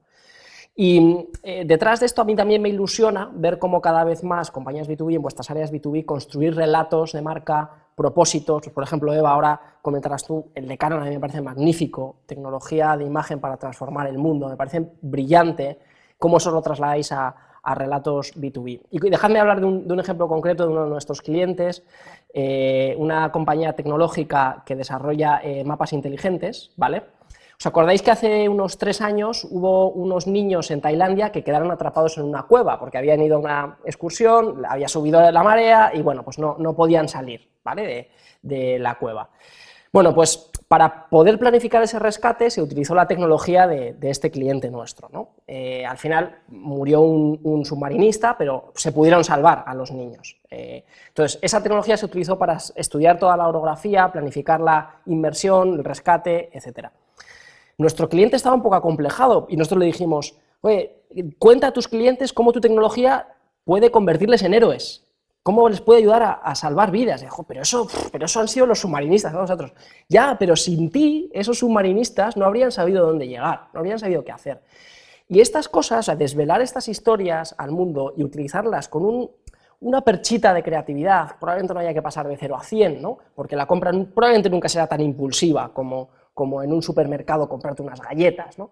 Y detrás de esto a mí también me ilusiona ver cómo cada vez más compañías B2B en vuestras áreas B2B construir relatos de marca, propósitos. Por ejemplo, Eva, ahora comentarás tú, el de Canon a mí me parece magnífico, tecnología de imagen para transformar el mundo, me parece brillante cómo eso lo trasladáis a relatos B2B. Y dejadme hablar de un ejemplo concreto de uno de nuestros clientes, una compañía tecnológica que desarrolla mapas inteligentes, ¿vale? ¿Os acordáis que hace unos 3 años hubo unos niños en Tailandia que quedaron atrapados en una cueva porque habían ido a una excursión, había subido la marea y bueno, pues no podían salir, ¿vale? de la cueva? Bueno, pues para poder planificar ese rescate se utilizó la tecnología de este cliente nuestro, ¿no? Al final murió un submarinista, pero se pudieron salvar a los niños. Entonces, esa tecnología se utilizó para estudiar toda la orografía, planificar la inmersión, el rescate, etcétera. Nuestro cliente estaba un poco acomplejado y nosotros le dijimos, oye, cuenta a tus clientes cómo tu tecnología puede convertirles en héroes, cómo les puede ayudar a salvar vidas. Y dijo, pero eso han sido los submarinistas, ¿no? Nosotros. Ya, pero sin ti, esos submarinistas no habrían sabido dónde llegar, no habrían sabido qué hacer. Y estas cosas, o sea, desvelar estas historias al mundo y utilizarlas con una perchita de creatividad, probablemente no haya que pasar de 0 a 100, ¿no? Porque la compra probablemente nunca será tan impulsiva como en un supermercado comprarte unas galletas, ¿no?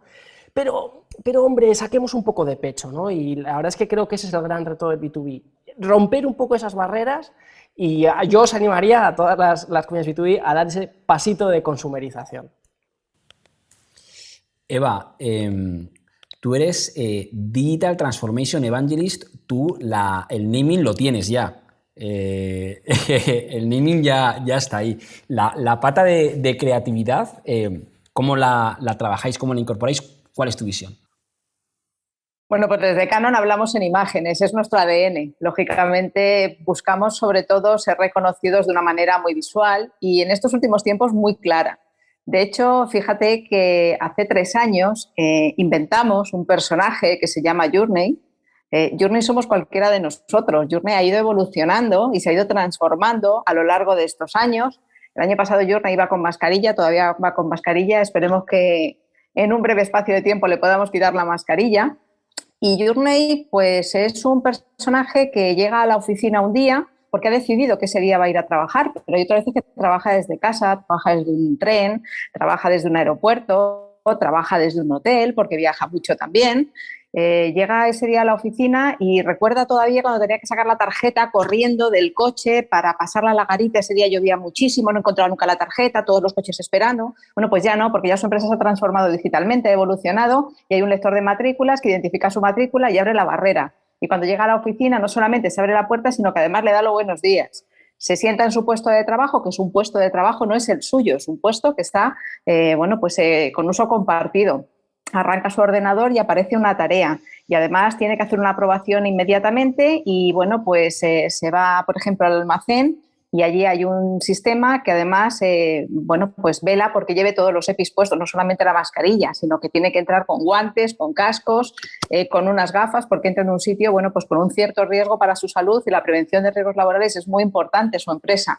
Pero hombre, saquemos un poco de pecho, ¿no? Y la verdad es que creo que ese es el gran reto del B2B, romper un poco esas barreras, y yo os animaría a todas las compañías B2B a dar ese pasito de consumerización. Eva, tú eres Digital Transformation Evangelist, tú el naming lo tienes ya. El naming ya está ahí. La pata de creatividad, ¿cómo la trabajáis? ¿Cómo la incorporáis? ¿Cuál es tu visión? Bueno, pues desde Canon hablamos en imágenes, es nuestro ADN. Lógicamente buscamos sobre todo ser reconocidos de una manera muy visual y en estos últimos tiempos muy clara. De hecho, fíjate que hace 3 años inventamos un personaje que se llama Journey. Journey somos cualquiera de nosotros. Journey ha ido evolucionando y se ha ido transformando a lo largo de estos años. El año pasado Journey iba con mascarilla, todavía va con mascarilla. Esperemos que en un breve espacio de tiempo le podamos quitar la mascarilla. Y Journey, pues es un personaje que llega a la oficina un día porque ha decidido que ese día va a ir a trabajar, pero hay otras veces que trabaja desde casa, trabaja desde un tren, trabaja desde un aeropuerto, trabaja desde un hotel porque viaja mucho también. Llega ese día a la oficina y recuerda todavía cuando tenía que sacar la tarjeta corriendo del coche para pasarla a la garita. Ese día llovía muchísimo, no encontraba nunca la tarjeta, todos los coches esperando. Bueno, pues ya no, porque ya su empresa se ha transformado digitalmente, ha evolucionado y hay un lector de matrículas que identifica su matrícula y abre la barrera. Y cuando llega a la oficina no solamente se abre la puerta, sino que además le da los buenos días. Se sienta en su puesto de trabajo, que es un puesto de trabajo, no es el suyo, es un puesto que está con uso compartido. Arranca su ordenador y aparece una tarea y además tiene que hacer una aprobación inmediatamente y bueno, pues se va, por ejemplo, al almacén y allí hay un sistema que además pues vela porque lleve todos los EPIs puestos, no solamente la mascarilla, sino que tiene que entrar con guantes, con cascos, con unas gafas, porque entra en un sitio pues con un cierto riesgo para su salud y la prevención de riesgos laborales es muy importante en su empresa.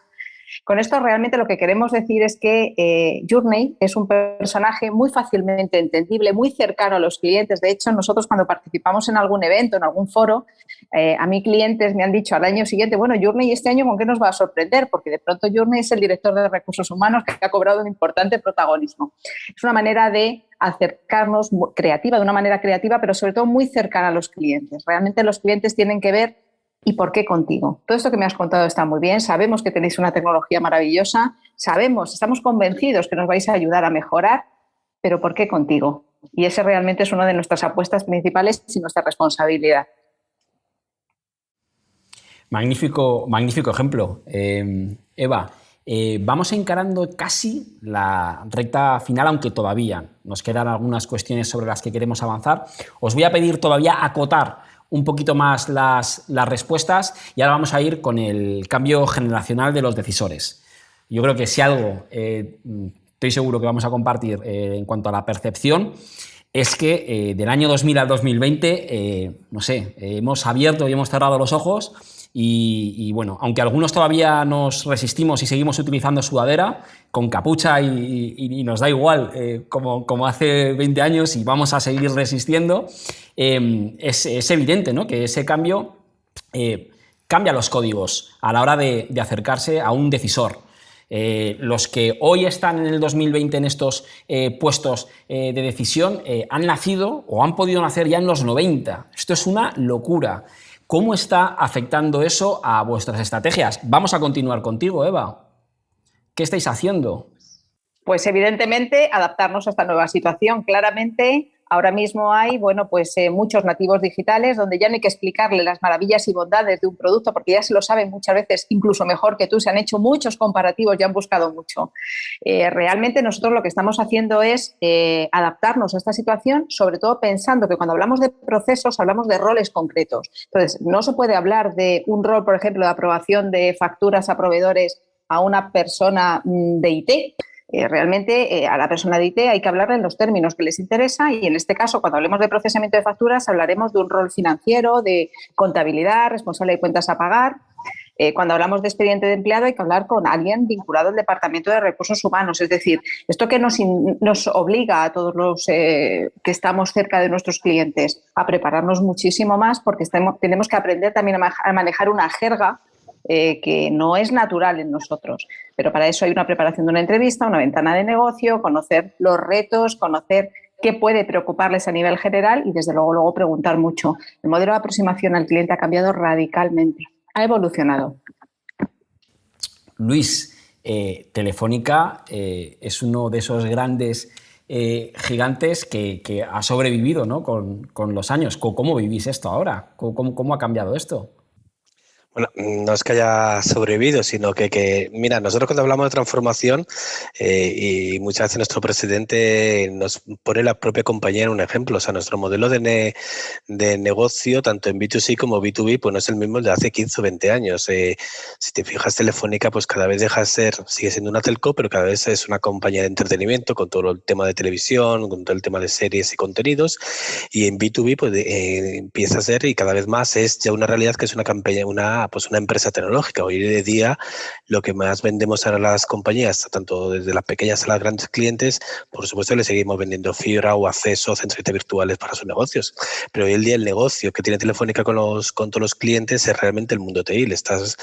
Con esto realmente lo que queremos decir es que Journey es un personaje muy fácilmente entendible, muy cercano a los clientes. De hecho, nosotros cuando participamos en algún evento, en algún foro, a mí clientes me han dicho al año siguiente, bueno, Journey, ¿este año con qué nos va a sorprender? Porque de pronto Journey es el director de recursos humanos que ha cobrado un importante protagonismo. Es una manera de acercarnos creativa, de una manera creativa, pero sobre todo muy cercana a los clientes. Realmente los clientes tienen que ver ¿y por qué contigo? Todo esto que me has contado está muy bien, sabemos que tenéis una tecnología maravillosa, estamos convencidos que nos vais a ayudar a mejorar, pero ¿por qué contigo? Y ese realmente es una de nuestras apuestas principales y nuestra responsabilidad. Magnífico ejemplo. Eva, vamos encarando casi la recta final, aunque todavía nos quedan algunas cuestiones sobre las que queremos avanzar. Os voy a pedir todavía acotar un poquito más las respuestas y ahora vamos a ir con el cambio generacional de los decisores. Yo creo que si algo estoy seguro que vamos a compartir en cuanto a la percepción es que del año 2000 al 2020, hemos abierto y hemos cerrado los ojos y bueno, aunque algunos todavía nos resistimos y seguimos utilizando sudadera con capucha y nos da igual como hace 20 años y vamos a seguir resistiendo, es evidente, ¿no?, que ese cambio cambia los códigos a la hora de acercarse a un decisor. Los que hoy están en el 2020 en estos puestos de decisión han nacido o han podido nacer ya en los 90. Esto es una locura. ¿Cómo está afectando eso a vuestras estrategias? Vamos a continuar contigo, Eva. ¿Qué estáis haciendo? Pues evidentemente adaptarnos a esta nueva situación. Claramente ahora mismo hay muchos nativos digitales donde ya no hay que explicarle las maravillas y bondades de un producto porque ya se lo saben muchas veces incluso mejor que tú, se han hecho muchos comparativos, ya han buscado mucho. Realmente nosotros lo que estamos haciendo es adaptarnos a esta situación, sobre todo pensando que cuando hablamos de procesos hablamos de roles concretos. Entonces, no se puede hablar de un rol, por ejemplo, de aprobación de facturas a proveedores a una persona de IT. Realmente a la persona de IT hay que hablarle en los términos que les interesa y en este caso cuando hablemos de procesamiento de facturas hablaremos de un rol financiero, de contabilidad, responsable de cuentas a pagar. Cuando hablamos de expediente de empleado hay que hablar con alguien vinculado al Departamento de Recursos Humanos. Es decir, esto que nos obliga a todos los que estamos cerca de nuestros clientes a prepararnos muchísimo más porque tenemos que aprender también a manejar una jerga que no es natural en nosotros. Pero para eso hay una preparación de una entrevista, una ventana de negocio, conocer los retos, conocer qué puede preocuparles a nivel general y desde luego preguntar mucho. El modelo de aproximación al cliente ha cambiado radicalmente, ha evolucionado. Luis, Telefónica es uno de esos grandes gigantes que ha sobrevivido, ¿no?, con los años. ¿Cómo vivís esto ahora? ¿Cómo ha cambiado esto? Bueno, no es que haya sobrevivido, sino que mira, nosotros cuando hablamos de transformación y muchas veces nuestro presidente nos pone la propia compañía en un ejemplo, o sea, nuestro modelo de negocio, tanto en B2C como B2B, pues no es el mismo de hace 15 o 20 años. Si te fijas, Telefónica, pues cada vez deja de ser, sigue siendo una telco, pero cada vez es una compañía de entretenimiento con todo el tema de televisión, con todo el tema de series y contenidos, y en B2B pues empieza a ser, y cada vez más es ya una realidad que es una campaña, una empresa tecnológica. Hoy de día lo que más vendemos a las compañías, tanto desde las pequeñas a las grandes clientes, por supuesto le seguimos vendiendo fibra o acceso, centros virtuales para sus negocios. Pero hoy en día el negocio que tiene Telefónica con todos los clientes es realmente el mundo TI. Le estás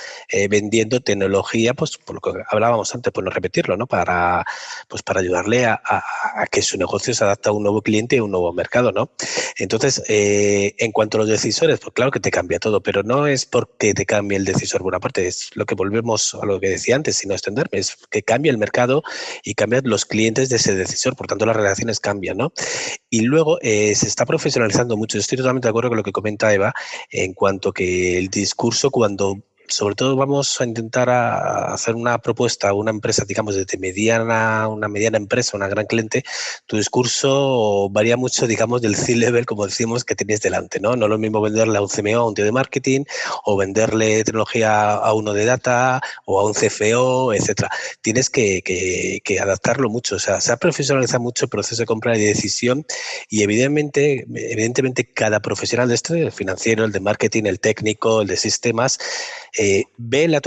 vendiendo tecnología, pues por lo que hablábamos antes, por no repetirlo, ¿no? Para ayudarle a que su negocio se adapte a un nuevo cliente y a un nuevo mercado, ¿no? Entonces, en cuanto a los decisores, pues claro que te cambia todo, pero no es porque te cambie el decisor por una parte, es lo que volvemos a lo que decía antes, sin no extenderme, es que cambia el mercado y cambian los clientes de ese decisor, por tanto las relaciones cambian, ¿no? Y luego se está profesionalizando mucho. Estoy totalmente de acuerdo con lo que comenta Eva en cuanto que el discurso, cuando sobre todo vamos a intentar hacer una propuesta a una empresa, digamos, desde una mediana empresa, una gran cliente, tu discurso varía mucho, digamos, del C-level, como decimos, que tienes delante, ¿no? No es lo mismo venderle a un CMO, a un tío de marketing, o venderle tecnología a uno de data, o a un CFO, etcétera. Tienes que adaptarlo mucho. O sea, se ha profesionalizado mucho el proceso de compra y de decisión, y evidentemente cada profesional de esto, el financiero, el de marketing, el técnico, el de sistemas, ve en la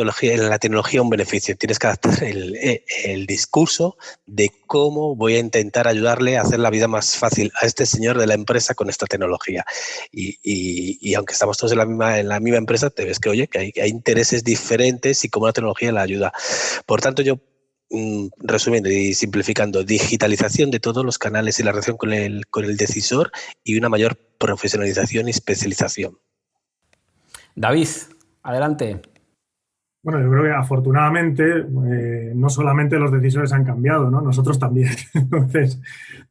tecnología un beneficio. Tienes que adaptar el discurso de cómo voy a intentar ayudarle a hacer la vida más fácil a este señor de la empresa con esta tecnología. Y aunque estamos todos en la misma empresa, te ves que, oye, que hay intereses diferentes y cómo la tecnología la ayuda. Por tanto, yo, resumiendo y simplificando, digitalización de todos los canales y la relación con el decisor, y una mayor profesionalización y especialización. David, adelante. Bueno, yo creo que afortunadamente no solamente los decisores han cambiado, ¿no? Nosotros también. Entonces,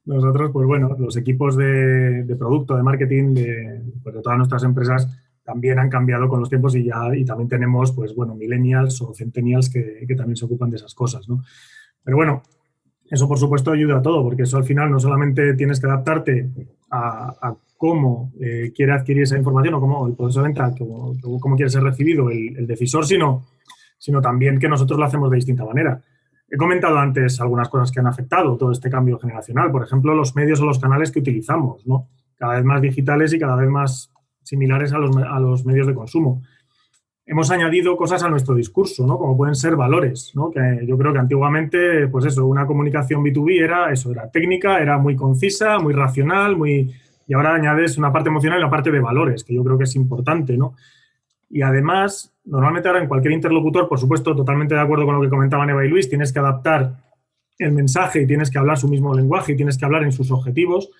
nosotros, pues bueno, los equipos de producto, de marketing, de todas nuestras empresas también han cambiado con los tiempos, y también tenemos, pues bueno, millennials o centennials que también se ocupan de esas cosas, ¿no? Pero bueno, eso por supuesto ayuda a todo, porque eso al final no solamente tienes que adaptarte a cómo quiere adquirir esa información o cómo el proceso de venta, cómo quiere ser recibido el decisor, sino también que nosotros lo hacemos de distinta manera. He comentado antes algunas cosas que han afectado todo este cambio generacional, por ejemplo, los medios o los canales que utilizamos, ¿no? Cada vez más digitales y cada vez más similares a los medios de consumo. Hemos añadido cosas a nuestro discurso, ¿no? Como pueden ser valores, ¿no? Que yo creo que antiguamente, pues eso, una comunicación B2B era técnica, era muy concisa, muy racional, y ahora añades una parte emocional y una parte de valores, que yo creo que es importante, ¿no? Y además, normalmente ahora en cualquier interlocutor, por supuesto, totalmente de acuerdo con lo que comentaban Eva y Luis, tienes que adaptar el mensaje y tienes que hablar su mismo lenguaje y tienes que hablar en sus objetivos.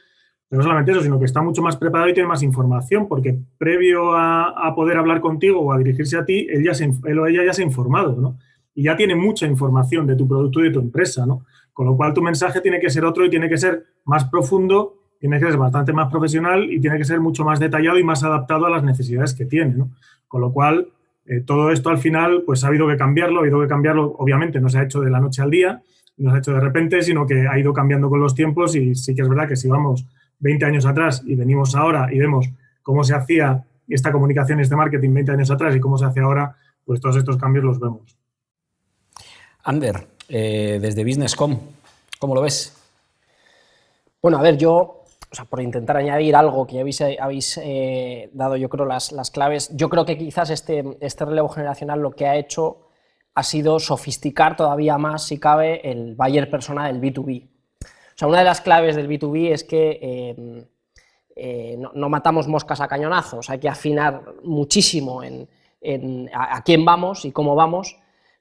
Pero no solamente eso, sino que está mucho más preparado y tiene más información, porque previo a poder hablar contigo o a dirigirse a ti, él o ella ya se ha informado, ¿no? Y ya tiene mucha información de tu producto y de tu empresa, ¿no? Con lo cual tu mensaje tiene que ser otro y tiene que ser más profundo, tiene que ser bastante más profesional y tiene que ser mucho más detallado y más adaptado a las necesidades que tiene, ¿no? Con lo cual, todo esto al final, pues ha habido que cambiarlo, obviamente no se ha hecho de la noche al día, no se ha hecho de repente, sino que ha ido cambiando con los tiempos, y sí que es verdad que si vamos 20 años atrás y venimos ahora y vemos cómo se hacía esta comunicación y este marketing 20 años atrás y cómo se hace ahora, pues todos estos cambios los vemos. Ander, desde Business.com, ¿cómo lo ves? Bueno, a ver, yo, por intentar añadir algo que habéis dado, yo creo, las claves, yo creo que quizás este relevo generacional lo que ha hecho ha sido sofisticar todavía más, si cabe, el buyer persona del B2B. O sea, una de las claves del B2B es que no matamos moscas a cañonazos, hay que afinar muchísimo a quién vamos y cómo vamos,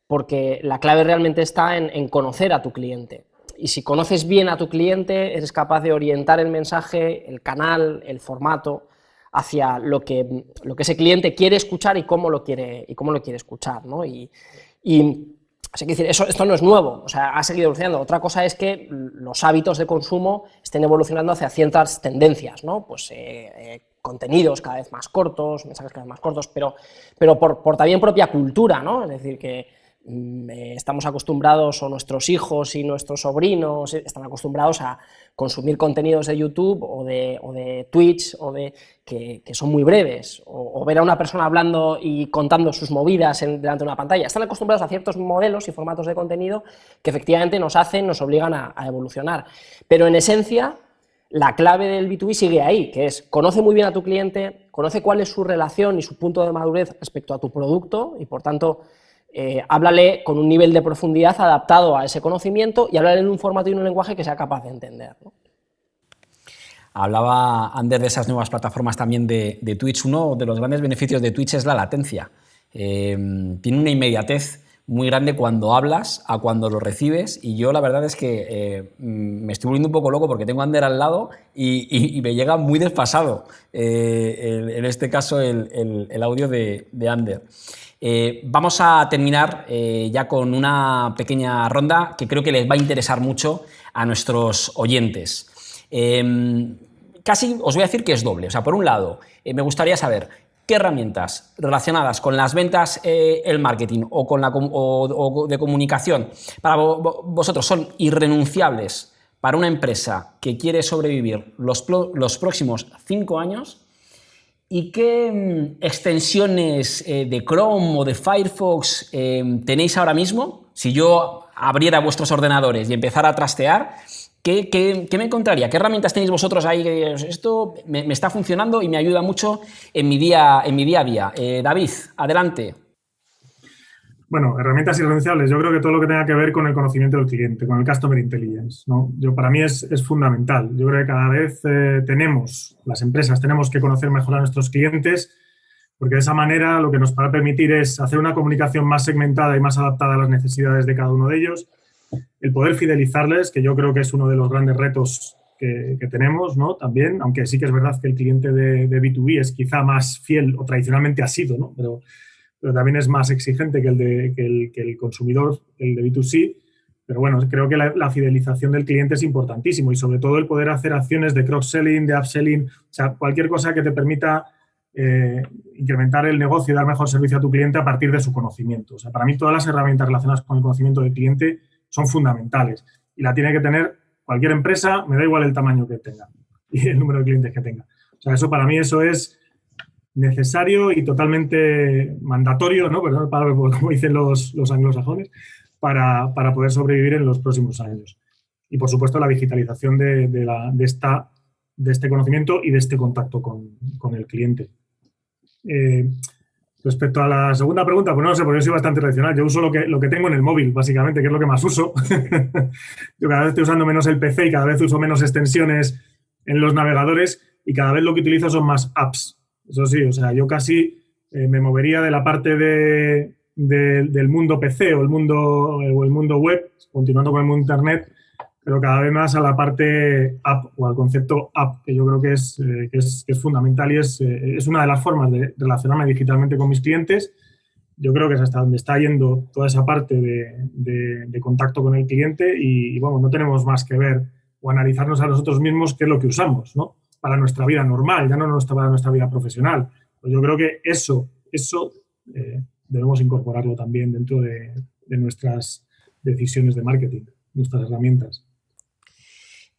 porque la clave realmente está en conocer a tu cliente. Y si conoces bien a tu cliente, eres capaz de orientar el mensaje, el canal, el formato, hacia lo que ese cliente quiere escuchar y cómo lo quiere escuchar, ¿no? O sea, decir, esto no es nuevo, o sea, ha seguido evolucionando. Otra cosa es que los hábitos de consumo estén evolucionando hacia ciertas tendencias, ¿no? Pues contenidos cada vez más cortos, mensajes cada vez más cortos, pero por también propia cultura, ¿no? Es decir, que estamos acostumbrados, o nuestros hijos y nuestros sobrinos están acostumbrados a consumir contenidos de YouTube o de Twitch que son muy breves, o ver a una persona hablando y contando sus movidas delante de una pantalla. Están acostumbrados a ciertos modelos y formatos de contenido que efectivamente nos obligan a evolucionar. Pero en esencia, la clave del B2B sigue ahí, que es: conoce muy bien a tu cliente, conoce cuál es su relación y su punto de madurez respecto a tu producto, y por tanto háblale con un nivel de profundidad adaptado a ese conocimiento, y háblale en un formato y en un lenguaje que sea capaz de entender, ¿no? Hablaba Ander de esas nuevas plataformas también de Twitch. Uno de los grandes beneficios de Twitch es la latencia. Tiene una inmediatez muy grande cuando hablas a cuando lo recibes, y yo la verdad es que me estoy volviendo un poco loco porque tengo a Ander al lado y me llega muy desfasado, en este caso, el audio de Ander. Vamos a terminar ya con una pequeña ronda que creo que les va a interesar mucho a nuestros oyentes. Casi os voy a decir que es doble. O sea, por un lado, me gustaría saber qué herramientas relacionadas con las ventas, el marketing o de comunicación para vosotros son irrenunciables para una empresa que quiere sobrevivir los próximos 5 años. ¿Y qué extensiones de Chrome o de Firefox tenéis ahora mismo? Si yo abriera vuestros ordenadores y empezara a trastear, ¿qué me encontraría? ¿Qué herramientas tenéis vosotros ahí? Esto me está funcionando y me ayuda mucho en mi día a día. David, adelante. Bueno, herramientas irrenunciables. Yo creo que todo lo que tenga que ver con el conocimiento del cliente, con el Customer Intelligence, ¿no? Para mí es fundamental. Yo creo que cada vez las empresas tenemos que conocer mejor a nuestros clientes, porque de esa manera lo que nos va a permitir es hacer una comunicación más segmentada y más adaptada a las necesidades de cada uno de ellos, el poder fidelizarles, que yo creo que es uno de los grandes retos que tenemos, ¿no? También, aunque sí que es verdad que el cliente de B2B es quizá más fiel, o tradicionalmente ha sido, ¿no? Pero también es más exigente que el consumidor, el de B2C. Pero bueno, creo que la fidelización del cliente es importantísimo, y sobre todo el poder hacer acciones de cross-selling, de upselling, o sea, cualquier cosa que te permita incrementar el negocio y dar mejor servicio a tu cliente a partir de su conocimiento. O sea, para mí todas las herramientas relacionadas con el conocimiento del cliente son fundamentales, y la tiene que tener cualquier empresa, me da igual el tamaño que tenga y el número de clientes que tenga. O sea, eso para mí es necesario y totalmente mandatorio, ¿no? Perdón, como dicen los anglosajones, para poder sobrevivir en los próximos años. Y, por supuesto, la digitalización de este conocimiento y de este contacto con el cliente. Respecto a la segunda pregunta, pues no lo sé, porque yo soy bastante tradicional. Yo uso lo que tengo en el móvil, básicamente, que es lo que más uso. Yo cada vez estoy usando menos el PC y cada vez uso menos extensiones en los navegadores, y cada vez lo que utilizo son más apps. Eso sí, o sea, yo casi me movería de la parte del mundo PC o el mundo web, continuando con el mundo Internet, pero cada vez más a la parte app o al concepto app, que yo creo que es fundamental, y es una de las formas de relacionarme digitalmente con mis clientes. Yo creo que es hasta donde está yendo toda esa parte de contacto con el cliente, y bueno, no tenemos más que ver o analizarnos a nosotros mismos qué es lo que usamos, ¿no? Para nuestra vida normal, ya no para nuestra vida profesional. Pues yo creo que eso debemos incorporarlo también dentro de nuestras decisiones de marketing, nuestras herramientas.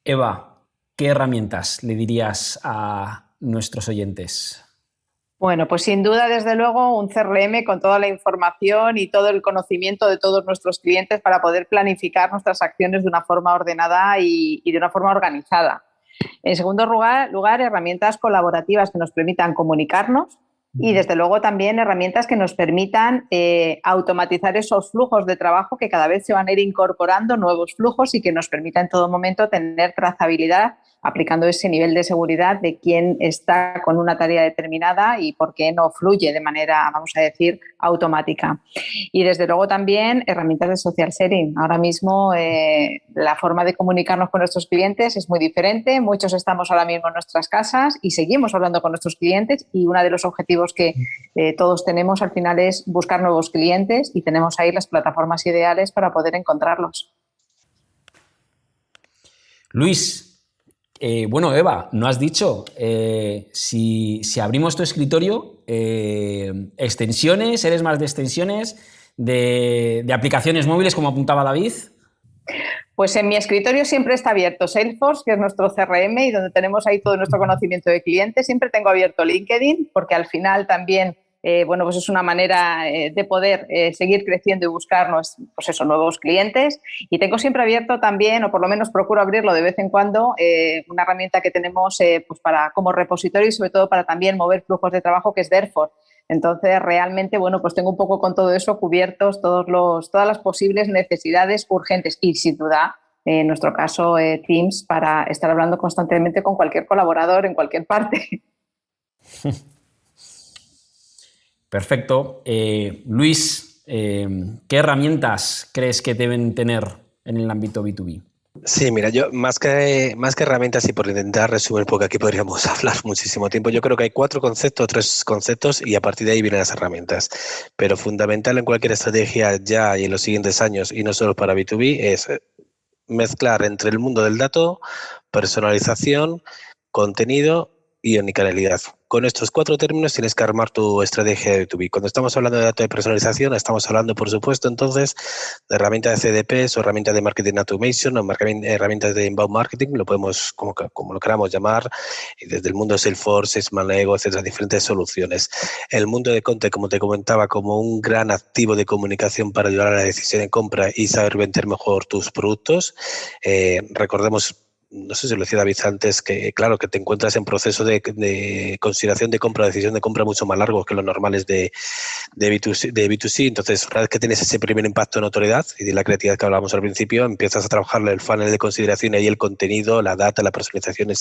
Eva, ¿qué herramientas le dirías a nuestros oyentes? Bueno, pues sin duda, desde luego, un CRM con toda la información y todo el conocimiento de todos nuestros clientes para poder planificar nuestras acciones de una forma ordenada y de una forma organizada. En segundo lugar, herramientas colaborativas que nos permitan comunicarnos, y desde luego también herramientas que nos permitan automatizar esos flujos de trabajo que cada vez se van a ir incorporando, nuevos flujos, y que nos permita en todo momento tener trazabilidad, aplicando ese nivel de seguridad de quién está con una tarea determinada y por qué no fluye de manera, vamos a decir, automática. Y desde luego también herramientas de social selling. Ahora mismo la forma de comunicarnos con nuestros clientes es muy diferente. Muchos estamos ahora mismo en nuestras casas y seguimos hablando con nuestros clientes, y uno de los objetivos que todos tenemos al final es buscar nuevos clientes, y tenemos ahí las plataformas ideales para poder encontrarlos. Luis, Bueno, Eva, no has dicho, si abrimos tu escritorio, extensiones, ¿eres más de extensiones, de aplicaciones móviles, como apuntaba David? Pues en mi escritorio siempre está abierto Salesforce, que es nuestro CRM y donde tenemos ahí todo nuestro conocimiento de clientes. Siempre tengo abierto LinkedIn, porque al final también pues es una manera de poder seguir creciendo y buscar nuevos clientes. Y tengo siempre abierto también, o por lo menos procuro abrirlo de vez en cuando, una herramienta que tenemos pues como repositorio y sobre todo para también mover flujos de trabajo, que es Dayforce. Entonces, realmente, pues tengo un poco con todo eso cubiertos todas las posibles necesidades urgentes y, sin duda, en nuestro caso, Teams, para estar hablando constantemente con cualquier colaborador en cualquier parte. Perfecto. Luis, ¿qué herramientas crees que deben tener en el ámbito B2B? Sí, mira, yo más que herramientas, y por intentar resumir, porque aquí podríamos hablar muchísimo tiempo, yo creo que hay 3 conceptos y a partir de ahí vienen las herramientas. Pero fundamental en cualquier estrategia ya y en los siguientes años, y no solo para B2B, es mezclar entre el mundo del dato, personalización, contenido y omnicanalidad. Con estos 4 términos tienes que armar tu estrategia de B2B. Cuando estamos hablando de datos de personalización, estamos hablando, por supuesto, entonces, de herramientas de CDPs o herramientas de marketing automation o herramientas de inbound marketing, lo podemos, como lo queramos llamar, y desde el mundo de Salesforce, Smartnego, etcétera, diferentes soluciones. El mundo de content, como te comentaba, como un gran activo de comunicación para ayudar a la decisión en compra y saber vender mejor tus productos. Recordemos, no sé si lo decía David antes, que claro, que te encuentras en proceso de consideración de compra, decisión de compra mucho más largos que los normales de B2C. Entonces, una vez que tienes ese primer impacto de notoriedad y de la creatividad que hablábamos al principio, empiezas a trabajar el funnel de consideración y ahí el contenido, la data, la personalización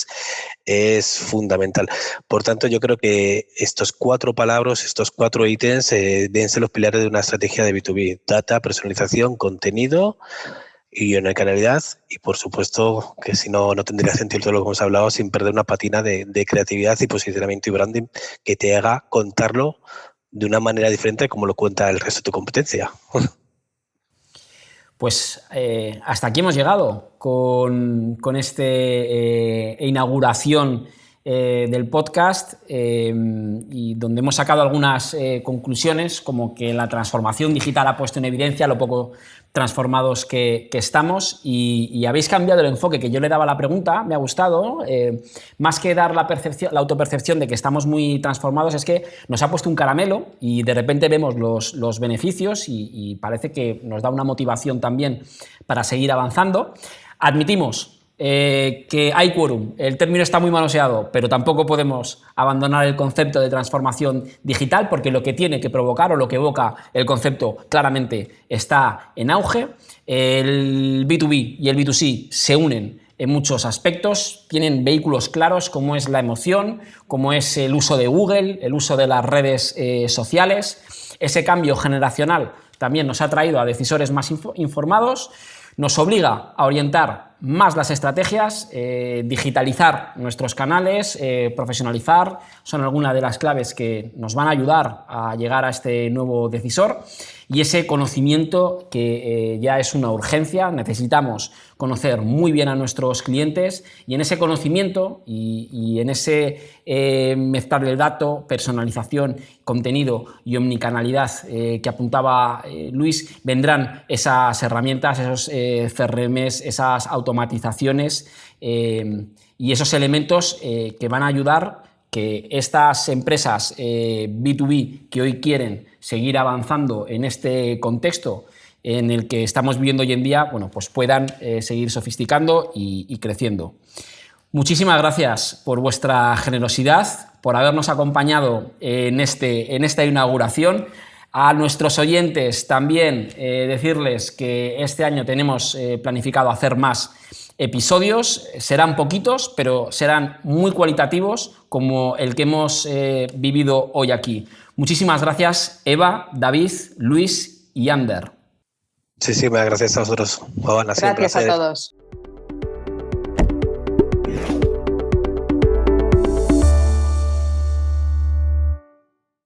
es fundamental. Por tanto, yo creo que estos 4 palabras, estos 4 ítems deben ser los pilares de una estrategia de B2B. Data, personalización, contenido y omnicanalidad, y por supuesto que si no tendría sentido todo lo que hemos hablado sin perder una patina de creatividad y posicionamiento y branding que te haga contarlo de una manera diferente como lo cuenta el resto de tu competencia. Pues hasta aquí hemos llegado con esta inauguración del podcast y donde hemos sacado algunas conclusiones, como que la transformación digital ha puesto en evidencia lo poco transformados que estamos y habéis cambiado el enfoque que yo le daba a la pregunta. Me ha gustado, más que dar la autopercepción de que estamos muy transformados, es que nos ha puesto un caramelo y de repente vemos los beneficios y parece que nos da una motivación también para seguir avanzando. Admitimos que hay quórum, el término está muy manoseado, pero tampoco podemos abandonar el concepto de transformación digital, porque lo que tiene que provocar o lo que evoca el concepto claramente está en auge. El B2B y el B2C se unen en muchos aspectos, tienen vehículos claros como es la emoción, como es el uso de Google, el uso de las redes sociales. Ese cambio generacional también nos ha traído a decisores más informados, nos obliga a orientar más las estrategias, digitalizar nuestros canales, profesionalizar, son algunas de las claves que nos van a ayudar a llegar a este nuevo decisor. Y ese conocimiento que ya es una urgencia, necesitamos conocer muy bien a nuestros clientes y en ese conocimiento y en ese mezclar el dato, personalización, contenido y omnicanalidad que apuntaba Luis, vendrán esas herramientas, esos CRMs, esas automatizaciones y esos elementos que van a ayudar que estas empresas B2B que hoy quieren seguir avanzando en este contexto en el que estamos viviendo hoy en día, bueno, pues puedan seguir sofisticando y creciendo. Muchísimas gracias por vuestra generosidad, por habernos acompañado en esta inauguración. A nuestros oyentes también decirles que este año tenemos planificado hacer más episodios, serán poquitos, pero serán muy cualitativos como el que hemos vivido hoy aquí. Muchísimas gracias, Eva, David, Luis y Ander. Sí, gracias a vosotros. Gracias a todos.